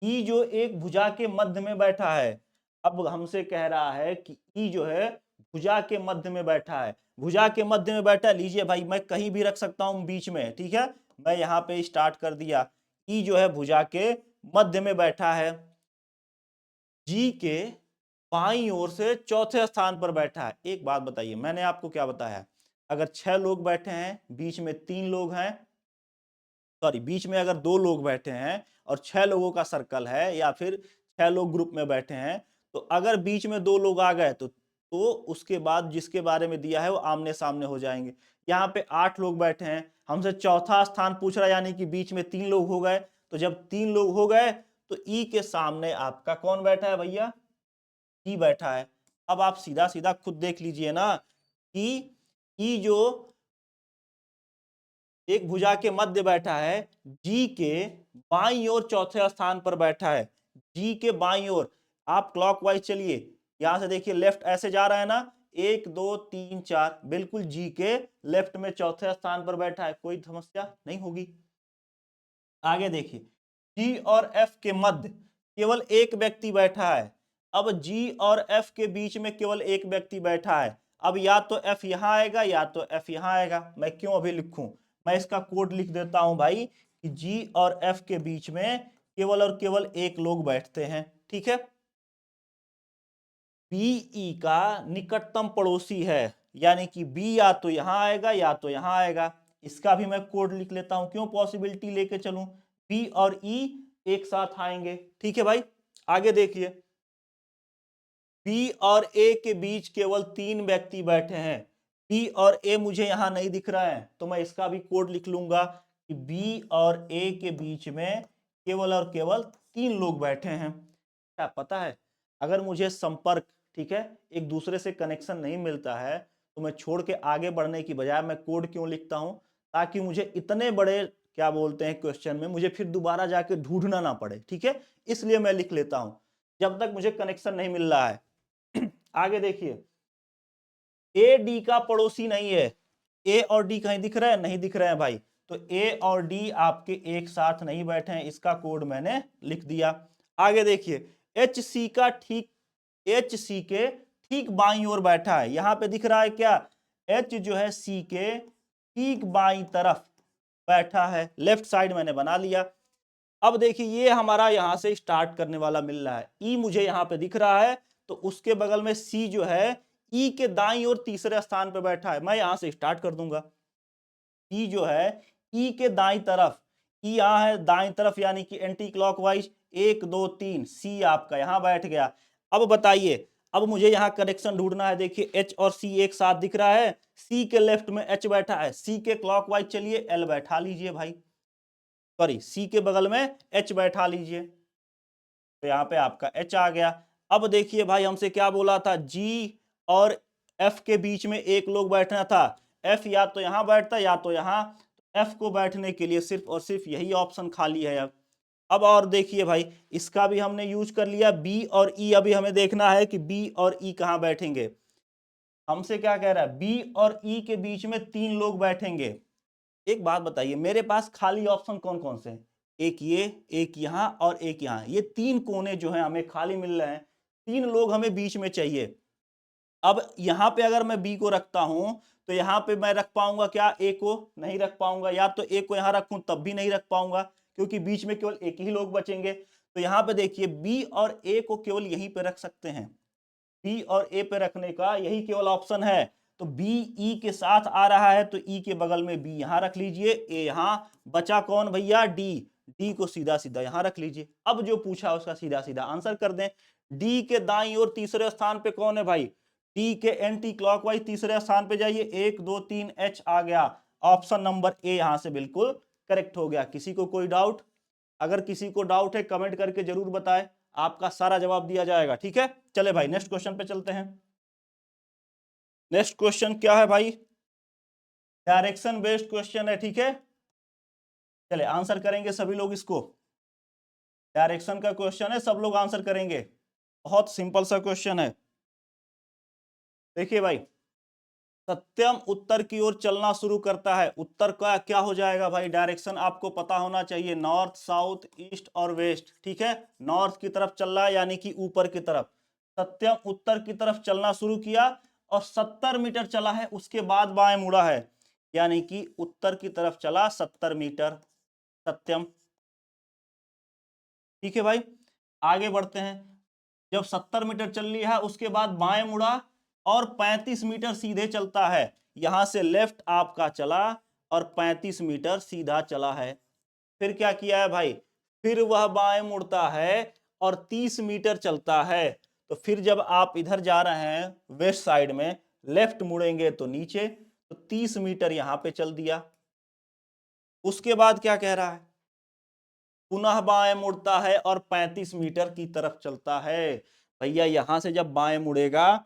ई जो एक भुजा के मध्य में बैठा है, अब हमसे कह रहा है कि ई जो है भुजा के मध्य में बैठा है। भुजा के मध्य में बैठा, लीजिए भाई मैं कहीं भी रख सकता हूं बीच में, ठीक है। मैं यहाँ पे स्टार्ट कर दिया। ई जो है भुजा के मध्य में बैठा है, जी के बाईं ओर से चौथे स्थान पर बैठा है। एक बात बताइए, मैंने आपको क्या बताया, अगर 6 लोग बैठे हैं, बीच में 3 लोग हैं, सॉरी बीच में अगर 2 लोग बैठे हैं और 6 लोगों का सर्कल है, या फिर 6 लोग ग्रुप में बैठे हैं, तो अगर बीच में 2 लोग आ गए तो उसके बाद जिसके बारे में दिया है वो आमने सामने हो जाएंगे। यहाँ पे 8 लोग बैठे हैं, हमसे चौथा स्थान पूछ रहा है, यानी कि बीच में 3 लोग हो गए। तो जब 3 लोग हो गए तो ई के सामने आपका कौन बैठा है भैया, ई बैठा है। अब आप सीधा सीधा खुद देख लीजिए ना कि ई जो एक भुजा के मध्य बैठा है, जी के बाईं ओर चौथे स्थान पर बैठा है। जी के बाईं ओर आप क्लॉकवाइज चलिए, यहां से देखिए लेफ्ट ऐसे जा रहा है ना, 1 2 3 4, बिल्कुल जी के लेफ्ट में चौथे स्थान पर बैठा है, कोई समस्या नहीं होगी। आगे देखिए जी और एफ के मध्य केवल एक व्यक्ति बैठा है। अब जी और एफ के बीच में केवल एक व्यक्ति बैठा है। अब या तो एफ यहां आएगा या तो एफ यहां आएगा, मैं क्यों अभी लिखूं, मैं इसका कोड लिख देता हूं भाई कि जी और एफ के बीच में केवल और केवल एक लोग बैठते हैं, ठीक है। बीई का निकटतम पड़ोसी है, यानी कि बी या तो यहां आएगा या तो यहां आएगा। इसका भी मैं कोड लिख लेता हूं, क्यों पॉसिबिलिटी लेके चलूं, बी और ई एक साथ आएंगे, ठीक है भाई। आगे देखिए बी और ए के बीच केवल 3 व्यक्ति बैठे हैं। बी और ए मुझे यहां नहीं दिख रहा है, तो मैं इसका भी कोड लिख लूंगा कि बी और ए के बीच में केवल और केवल 3 लोग बैठे हैं। क्या पता है, अगर मुझे संपर्क, ठीक है, एक दूसरे से कनेक्शन नहीं मिलता है तो मैं छोड़ के आगे बढ़ने की बजाय मैं कोड क्यों लिखता हूं, ताकि मुझे इतने बड़े क्या बोलते हैं क्वेश्चन में मुझे फिर दोबारा जाके ढूंढना ना पड़े, ठीक है। इसलिए मैं लिख लेता हूं जब तक मुझे कनेक्शन नहीं मिल रहा है। आगे देखिए ए डी का पड़ोसी नहीं है। ए और डी कहीं दिख रहा है, नहीं दिख रहे हैं भाई, तो ए और डी आपके एक साथ नहीं बैठे हैं, इसका कोड मैंने लिख दिया। आगे देखिए एच सी का ठीक, एच सी के ठीक बाईं ओर बैठा है, यहां पे दिख रहा है क्या, एच जो है सी के ठीक बाईं तरफ बैठा है, लेफ्ट साइड मैंने बना लिया। अब देखिए ये हमारा यहां से स्टार्ट करने वाला मिल रहा है, ई मुझे यहां पे दिख रहा है, तो उसके बगल में सी जो है ई के दाईं ओर तीसरे स्थान पे बैठा है, मैं यहां से स्टार्ट कर दूंगा। ई जो है ई के दाईं तरफ, ई यहां है दाईं तरफ, यानी कि एंटी क्लॉकवाइज 1 2 3, सी आपका यहां बैठ गया। अब बताइए, अब मुझे यहां कनेक्शन ढूंढना है। देखिए एच और सी एक साथ दिख रहा है, सी के लेफ्ट में एच बैठा है, सी के क्लॉकवाइज चलिए एल बैठा लीजिए भाई, सॉरी सी के बगल में एच बैठा लीजिए, तो यहाँ पे आपका एच आ गया। अब देखिए भाई हमसे क्या बोला था, जी और एफ के बीच में एक लोग बैठना था, एफ या तो यहाँ बैठता या तो यहाँ, एफ को बैठने के लिए सिर्फ और सिर्फ यही ऑप्शन खाली है। अब और देखिए भाई इसका भी हमने यूज कर लिया, बी और ई, अभी हमें देखना है कि बी और ई कहाँ बैठेंगे। हमसे क्या कह रहा है, बी और ई के बीच में 3 लोग बैठेंगे। एक बात बताइए, मेरे पास खाली ऑप्शन कौन कौन से हैं, एक ये, एक यहाँ और एक यहाँ, ये 3 कोने जो हैं हमें खाली मिल रहे हैं, 3 लोग हमें बीच में चाहिए। अब यहाँ पे अगर मैं बी को रखता हूं तो यहाँ पे मैं रख पाऊंगा क्या, ए को नहीं रख पाऊंगा, या तो ए को यहाँ रखूं तब भी नहीं रख पाऊंगा, क्योंकि बीच में केवल एक ही लोग बचेंगे। तो यहाँ पे देखिए बी और ए को केवल यहीं पे रख सकते हैं, बी और ए पे रखने का यही केवल ऑप्शन है। तो बी ई के साथ आ रहा है तो ई के बगल में बी यहां रख लीजिए, ए यहां, बचा कौन भैया, डी, डी को सीधा सीधा यहां रख लीजिए। अब जो पूछा उसका सीधा सीधा आंसर कर दें। डी के दाईं ओर तीसरे स्थान पे कौन है भाई, डी के एंटी क्लॉकवाइज तीसरे स्थान पे जाइए, 1 2 3 एच आ गया। ऑप्शन नंबर ए यहां से बिल्कुल करेक्ट हो गया। किसी को कोई डाउट? अगर किसी को डाउट है कमेंट करके जरूर बताएं, आपका सारा जवाब दिया जाएगा। ठीक है, चले भाई नेक्स्ट क्वेश्चन पे चलते हैं। नेक्स्ट क्वेश्चन क्या है भाई, डायरेक्शन बेस्ड क्वेश्चन है। ठीक है, चले आंसर करेंगे सभी लोग इसको। डायरेक्शन का क्वेश्चन है, सब लोग आंसर करेंगे, बहुत सिंपल सा क्वेश्चन है। देखिए भाई, सत्यम उत्तर की ओर चलना शुरू करता है, उत्तर का क्या हो जाएगा भाई, डायरेक्शन आपको पता होना चाहिए, नॉर्थ साउथ ईस्ट और वेस्ट। ठीक है, नॉर्थ की तरफ चल रहा है यानी कि ऊपर की तरफ। सत्यम उत्तर की तरफ चलना शुरू किया और 70 मीटर चला है, उसके बाद बाएं मुड़ा है, यानी कि उत्तर की तरफ चला 70 मीटर सत्यम। ठीक है भाई, आगे बढ़ते हैं। जब 70 मीटर चल लिया है उसके बाद बाएं मुड़ा और 35 मीटर सीधे चलता है, यहां से लेफ्ट आपका चला और 35 मीटर सीधा चला है। फिर क्या किया है भाई, फिर वह बाएं मुड़ता है और 30 मीटर चलता है। तो फिर जब आप इधर जा रहे हैं वेस्ट साइड में, लेफ्ट मुड़ेंगे तो नीचे, तो 30 मीटर यहां पे चल दिया। उसके बाद क्या कह रहा है, पुनः बाएं मुड़ता है और 35 मीटर की तरफ चलता है। भैया यहां से जब बाएं मुड़ेगा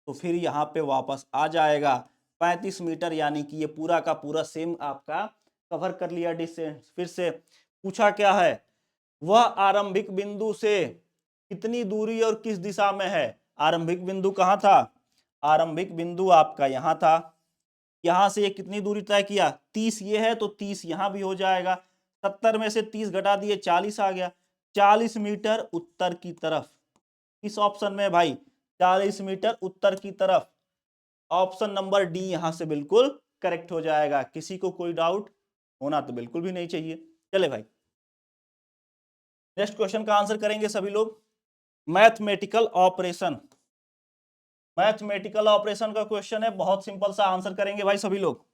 तो फिर यहाँ पे वापस आ जाएगा 35 मीटर, यानी कि ये पूरा का पूरा सेम आपका कवर कर लिया डिस्टेंस। फिर से पूछा क्या है, वह आरंभिक बिंदु से कितनी दूरी और किस दिशा में है। आरंभिक बिंदु कहाँ था, आरंभिक बिंदु आपका यहाँ था, यहां से ये कितनी दूरी तय किया, 30 ये है तो 30 यहां भी हो जाएगा, 70 में से 30 घटा दिए 40 आ गया, 40 मीटर उत्तर की तरफ। इस ऑप्शन में भाई 40 मीटर उत्तर की तरफ, ऑप्शन नंबर डी यहां से बिल्कुल करेक्ट हो जाएगा। किसी को कोई डाउट होना तो बिल्कुल भी नहीं चाहिए। चले भाई नेक्स्ट क्वेश्चन का आंसर करेंगे सभी लोग। मैथमेटिकल ऑपरेशन, मैथमेटिकल ऑपरेशन का क्वेश्चन है, बहुत सिंपल सा आंसर करेंगे भाई सभी लोग।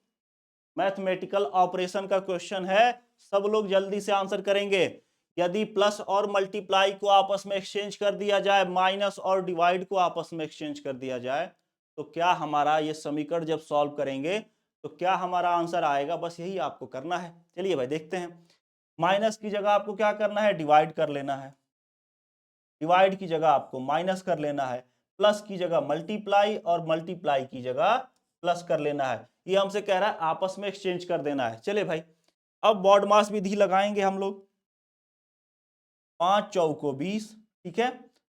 मैथमेटिकल ऑपरेशन का क्वेश्चन है, सब लोग जल्दी से आंसर करेंगे। यदि प्लस और मल्टीप्लाई को आपस में एक्सचेंज कर दिया जाए, माइनस और डिवाइड को आपस में एक्सचेंज कर दिया जाए, तो क्या हमारा ये समीकरण जब सॉल्व करेंगे तो क्या हमारा आंसर आएगा, बस यही आपको करना है। चलिए भाई देखते हैं। माइनस की जगह आपको क्या करना है, डिवाइड कर लेना है, डिवाइड की जगह आपको माइनस कर लेना है, प्लस की जगह मल्टीप्लाई और मल्टीप्लाई की जगह प्लस कर लेना है। ये हमसे कह रहा है आपस में एक्सचेंज कर देना है। चले भाई अब बॉड मास विधि लगाएंगे हम लोग। 5 चौको 20, ठीक है,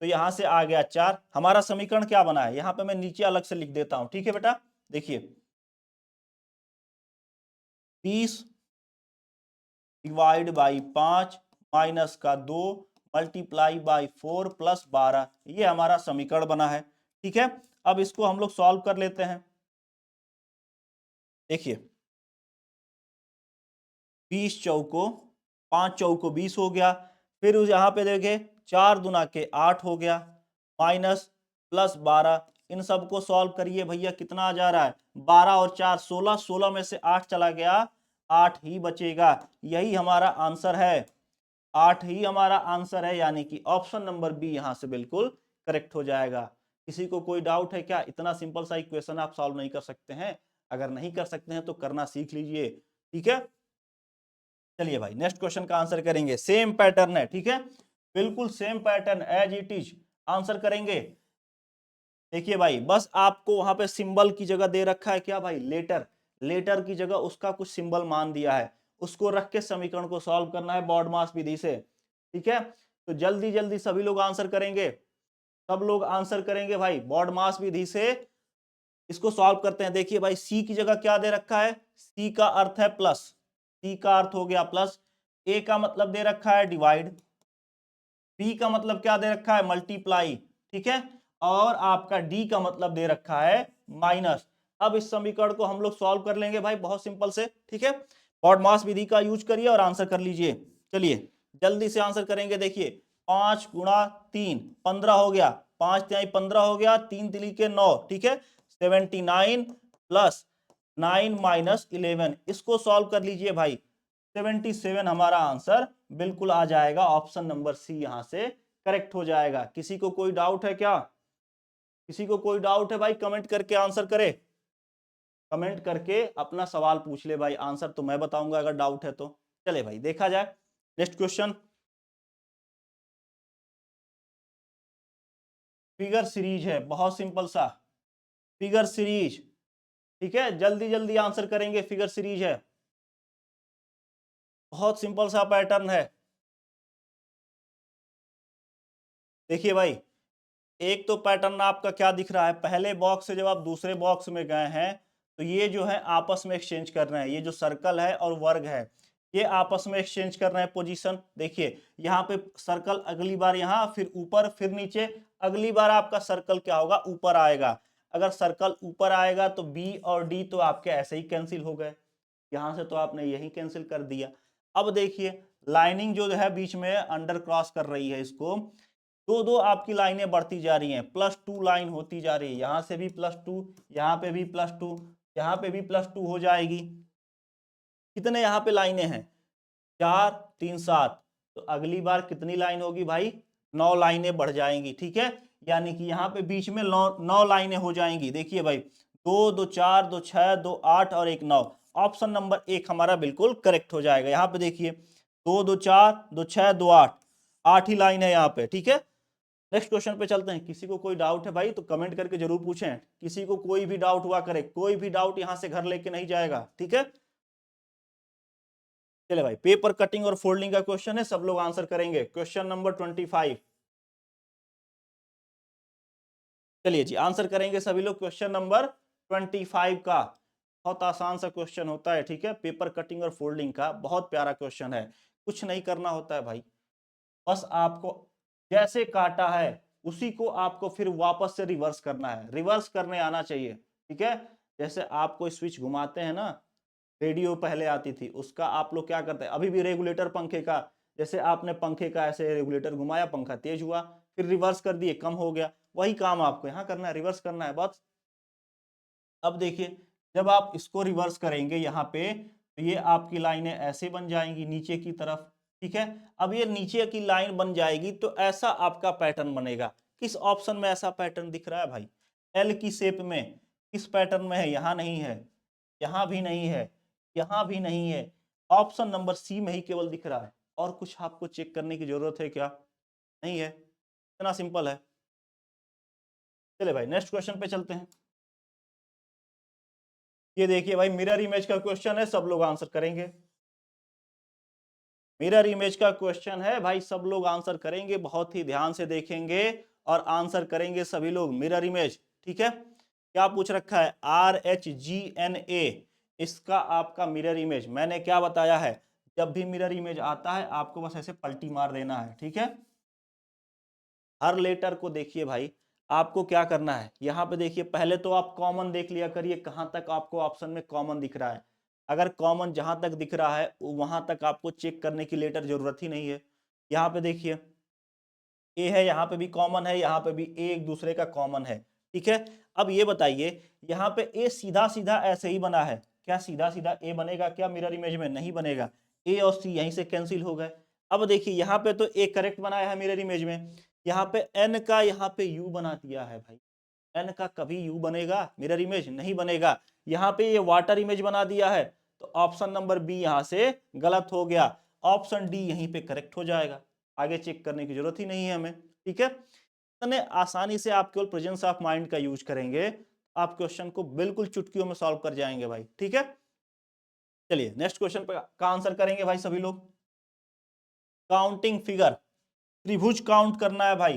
तो यहां से आ गया 4। हमारा समीकरण क्या बना है, यहां पे मैं नीचे अलग से लिख देता हूं। ठीक है बेटा, देखिए 20 डिवाइड बाई 5 माइनस का 2 मल्टीप्लाई बाई 4 प्लस 12, ये हमारा समीकरण बना है। ठीक है, अब इसको हम लोग सॉल्व कर लेते हैं। देखिए 20 चौको 5 चौको 20 हो गया, फिर यहाँ पे देखे 4 दुना के 8 हो गया, माइनस प्लस 12, इन सबको सॉल्व करिए भैया, कितना आ जा रहा है, 12 और 4 16, 16 में से 8 चला गया, 8 ही बचेगा। यही हमारा आंसर है, 8 ही हमारा आंसर है, यानी कि ऑप्शन नंबर बी यहां से बिल्कुल करेक्ट हो जाएगा। किसी को कोई डाउट है क्या, इतना सिंपल सा इक्वेशन आप सॉल्व नहीं कर सकते हैं? अगर नहीं कर सकते हैं तो करना सीख लीजिए। ठीक है, चलिए भाई नेक्स्ट क्वेश्चन का आंसर करेंगे। सेम पैटर्न है, ठीक है, बिल्कुल same pattern as it is answer करेंगे। देखिए भाई बस आपको वहां पे सिंबल की जगह दे रखा है क्या भाई, लेटर, लेटर की जगह उसका कुछ सिंबल मान दिया है, उसको रख के समीकरण को सॉल्व करना है बॉड मास विधि से। ठीक है, तो जल्दी जल्दी सभी लोग आंसर करेंगे, सब लोग आंसर करेंगे भाई, बॉड मास विधि से इसको सॉल्व करते हैं। देखिए भाई सी की जगह क्या दे रखा है, सी का अर्थ है प्लस, सी का अर्थ हो गया प्लस, ए का मतलब दे रखा है डिवाइड, बी का मतलब क्या दे रखा है मल्टीप्लाई, ठीक है, और आपका डी का मतलब दे रखा है माइनस। अब इस समीकरण को हम लोग सॉल्व कर लेंगे भाई बहुत सिंपल से। ठीक है, BODMAS विधि का यूज करिए और आंसर कर लीजिए। चलिए जल्दी से आंसर करेंगे। देखिए 5 गुणा 3 15 हो गया, 5 तिहाई 15 हो गया, 3 तिली के 9, ठीक है। 79 प्लस 9 माइनस 11, इसको सॉल्व कर लीजिए भाई। 77 हमारा आंसर बिल्कुल आ जाएगा। ऑप्शन नंबर सी यहां से करेक्ट हो जाएगा। किसी को कोई डाउट है क्या? किसी को कोई डाउट है भाई? कमेंट करके आंसर करे। कमेंट करके अपना सवाल पूछ ले भाई, आंसर तो मैं बताऊंगा अगर डाउट है तो। चले भाई देखा जाए नेक्स्ट क्वेश्चन। फिगर सीरीज है, बहुत सिंपल सा फिगर सीरीज, ठीक है। जल्दी जल्दी आंसर करेंगे। फिगर सीरीज है, बहुत सिंपल सा पैटर्न है। देखिए भाई, एक तो पैटर्न आपका क्या दिख रहा है, पहले बॉक्स से जब आप दूसरे बॉक्स में गए हैं तो ये जो है आपस में एक्सचेंज कर रहे हैं। ये जो सर्कल है और वर्ग है ये आपस में एक्सचेंज कर रहे हैं पोजीशन। देखिए यहाँ पे सर्कल अगली बार यहाँ, फिर ऊपर, फिर नीचे। अगली बार आपका सर्कल क्या होगा, ऊपर आएगा। अगर सर्कल ऊपर आएगा तो बी और डी तो आपके ऐसे ही कैंसिल हो गए। यहां से तो आपने यही कैंसिल कर दिया। अब देखिए लाइनिंग जो है बीच में अंडर क्रॉस कर रही है इसको, दो दो आपकी लाइनें बढ़ती जा रही हैं, +2 लाइन होती जा रही है। यहां से भी +2, यहाँ पे भी +2, यहाँ पे भी +2 हो जाएगी। कितने यहाँ पे लाइनें हैं, 4 3 7, तो अगली बार कितनी लाइन होगी भाई, 9 लाइनें बढ़ जाएंगी, ठीक है। यानी कि यहाँ पे बीच में 9 लाइनें हो जाएंगी। देखिए भाई 2 2 4 2 6 2 8 और 1 9, ऑप्शन नंबर 1 हमारा बिल्कुल करेक्ट हो जाएगा। यहाँ पे देखिए 2 2 4 2 6 2 8, 8 ही लाइन है यहाँ पे, ठीक है। नेक्स्ट क्वेश्चन पे चलते हैं। किसी को कोई डाउट है भाई तो कमेंट करके जरूर पूछें। किसी को कोई भी डाउट हुआ करे, कोई भी डाउट यहां से घर लेके नहीं जाएगा, ठीक है। चले भाई, पेपर कटिंग और फोल्डिंग का क्वेश्चन है, सब लोग आंसर करेंगे। Question number 25। चलिए जी आंसर करेंगे सभी लोग क्वेश्चन नंबर 25 का। बहुत आसान सा क्वेश्चन होता है, ठीक है। पेपर कटिंग और फोल्डिंग का बहुत प्यारा क्वेश्चन है। कुछ नहीं करना होता है भाई, बस आपको जैसे काटा है उसी को आपको फिर वापस से रिवर्स करना है। रिवर्स करने आना चाहिए, ठीक है। जैसे आप कोई स्विच घुमाते हैं ना, रेडियो पहले आती थी, उसका आप लोग क्या करते हैं, अभी भी रेगुलेटर पंखे का, जैसे आपने पंखे का ऐसे रेगुलेटर घुमाया, पंखा तेज हुआ, फिर रिवर्स कर दिए, कम हो गया। वही काम आपको यहाँ करना है, रिवर्स करना है बस। अब देखिए जब आप इसको रिवर्स करेंगे यहाँ पे, तो ये आपकी लाइनें ऐसे बन जाएंगी नीचे की तरफ, ठीक है। अब ये नीचे की लाइन बन जाएगी तो ऐसा आपका पैटर्न बनेगा। किस ऑप्शन में ऐसा पैटर्न दिख रहा है भाई, एल की शेप में। किस पैटर्न में है, यहाँ नहीं है, यहाँ भी नहीं है, यहाँ भी नहीं है, ऑप्शन नंबर सी में ही केवल दिख रहा है। और कुछ आपको चेक करने की जरूरत है क्या, नहीं है, इतना सिंपल है। चले भाई नेक्स्ट क्वेश्चन पे चलते हैं। ये देखिए भाई मिरर इमेज का क्वेश्चन है, सब लोग आंसर करेंगे। मिरर इमेज का क्वेश्चन है भाई, सब लोग आंसर करेंगे, बहुत ही ध्यान से देखेंगे और आंसर करेंगे सभी लोग। मिरर इमेज, ठीक है। क्या पूछ रखा है, RHGNA, इसका आपका मिरर इमेज। मैंने क्या बताया है, जब भी मिरर इमेज आता है आपको बस ऐसे पलटी मार देना है, ठीक है। हर लेटर को देखिए भाई, आपको क्या करना है, यहाँ पे देखिए पहले तो आप कॉमन देख लिया करिए, कहां तक आपको ऑप्शन में कॉमन दिख रहा है। अगर कॉमन जहां तक दिख रहा है वहां तक आपको चेक करने की लेटर जरूरत ही नहीं है। यहाँ पे देखिए ए है, यहाँ पे भी कॉमन है, यहाँ पे भी ए एक दूसरे का कॉमन है, ठीक है। अब ये बताइए यहाँ पे ए सीधा सीधा ऐसे ही बना है, क्या सीधा सीधा ए बनेगा क्या मिरर इमेज में, नहीं बनेगा। ए और सी यहीं से कैंसिल हो गए। अब देखिए यहाँ पे तो ए करेक्ट बनाया है मिरर इमेज में, यहाँ पे एन का यहाँ पे यू बना दिया है भाई। एन का कभी यू बनेगा मिरर इमेज, नहीं बनेगा। यहाँ पे ये वाटर इमेज बना दिया है, तो ऑप्शन नंबर बी यहाँ से गलत हो गया। ऑप्शन डी यहीं पे करेक्ट हो जाएगा, आगे चेक करने की जरूरत ही नहीं है हमें, ठीक है। इतने आसानी से आप केवल प्रेजेंस ऑफ माइंड का यूज करेंगे, आप क्वेश्चन को बिल्कुल चुटकियों में सॉल्व कर जाएंगे भाई, ठीक है। चलिए नेक्स्ट क्वेश्चन का आंसर करेंगे भाई सभी लोग। काउंटिंग फिगर, त्रिभुज काउंट करना है भाई।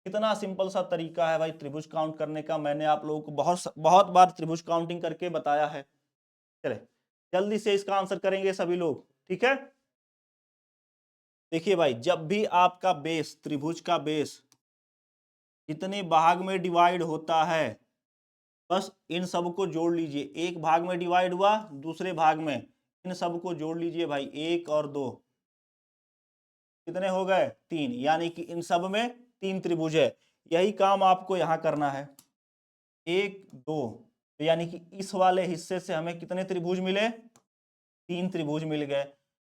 कितना सिंपल सा तरीका है भाई त्रिभुज काउंट करने का, मैंने आप लोगों को बहुत बहुत बार त्रिभुज काउंटिंग करके बताया है। चले जल्दी से इसका आंसर करेंगे सभी लोग, ठीक है। देखिए भाई जब भी आपका बेस, त्रिभुज का बेस जितने भाग में डिवाइड होता है, बस इन सब को जोड़ लीजिए। एक भाग में डिवाइड हुआ, दूसरे भाग में इन सबको जोड़ लीजिए भाई, 1 और 2 कितने हो गए, 3, यानी कि इन सब में 3 त्रिभुज है। यही काम आपको यहां करना है, 1 2, यानी कि इस वाले हिस्से से हमें कितने त्रिभुज मिले, 3 त्रिभुज मिल गए।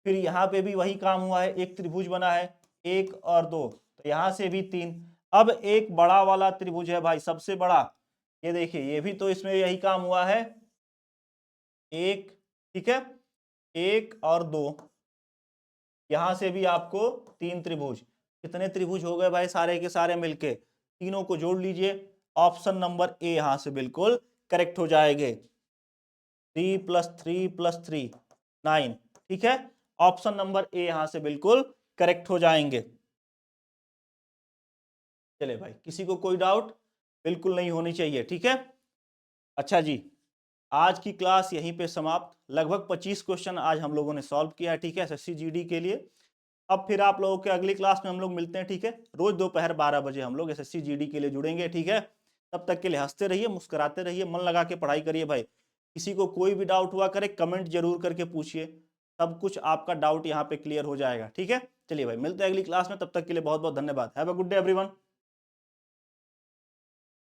फिर यहाँ पे भी वही काम हुआ है, एक त्रिभुज बना है, 1 और 2, तो यहां से भी 3। अब एक बड़ा वाला त्रिभुज है भाई, सबसे बड़ा, ये देखिए, ये भी तो इसमें यही काम हुआ है, 1, ठीक है, 1 और 2, यहां से भी आपको 3 त्रिभुज। कितने त्रिभुज हो गए भाई सारे के सारे मिलके, तीनों को जोड़ लीजिए। ऑप्शन नंबर ए यहां से बिल्कुल करेक्ट हो जाएंगे। 3 + 3 + 3 9, ठीक है, ऑप्शन नंबर ए यहां से बिल्कुल करेक्ट हो जाएंगे। चले भाई, किसी को कोई डाउट बिल्कुल नहीं होनी चाहिए, ठीक है। अच्छा जी, आज की क्लास यहीं पे समाप्त। लगभग 25 क्वेश्चन आज हम लोगों ने सॉल्व किया है, ठीक है, एसएससी जीडी के लिए। अब फिर आप लोगों के अगली क्लास में हम लोग मिलते हैं, ठीक है। रोज दोपहर 12 बजे हम लोग एसएससी जीडी के लिए जुड़ेंगे, ठीक है। तब तक के लिए हंसते रहिए, मुस्कुराते रहिए, मन लगा के पढ़ाई करिए भाई। किसी को कोई भी डाउट हुआ करे, कमेंट जरूर करके पूछिए, सब कुछ आपका डाउट यहाँ पे क्लियर हो जाएगा, ठीक है। चलिए भाई, मिलते हैं अगली क्लास में, तब तक के लिए बहुत बहुत धन्यवाद। Have a good day everyone.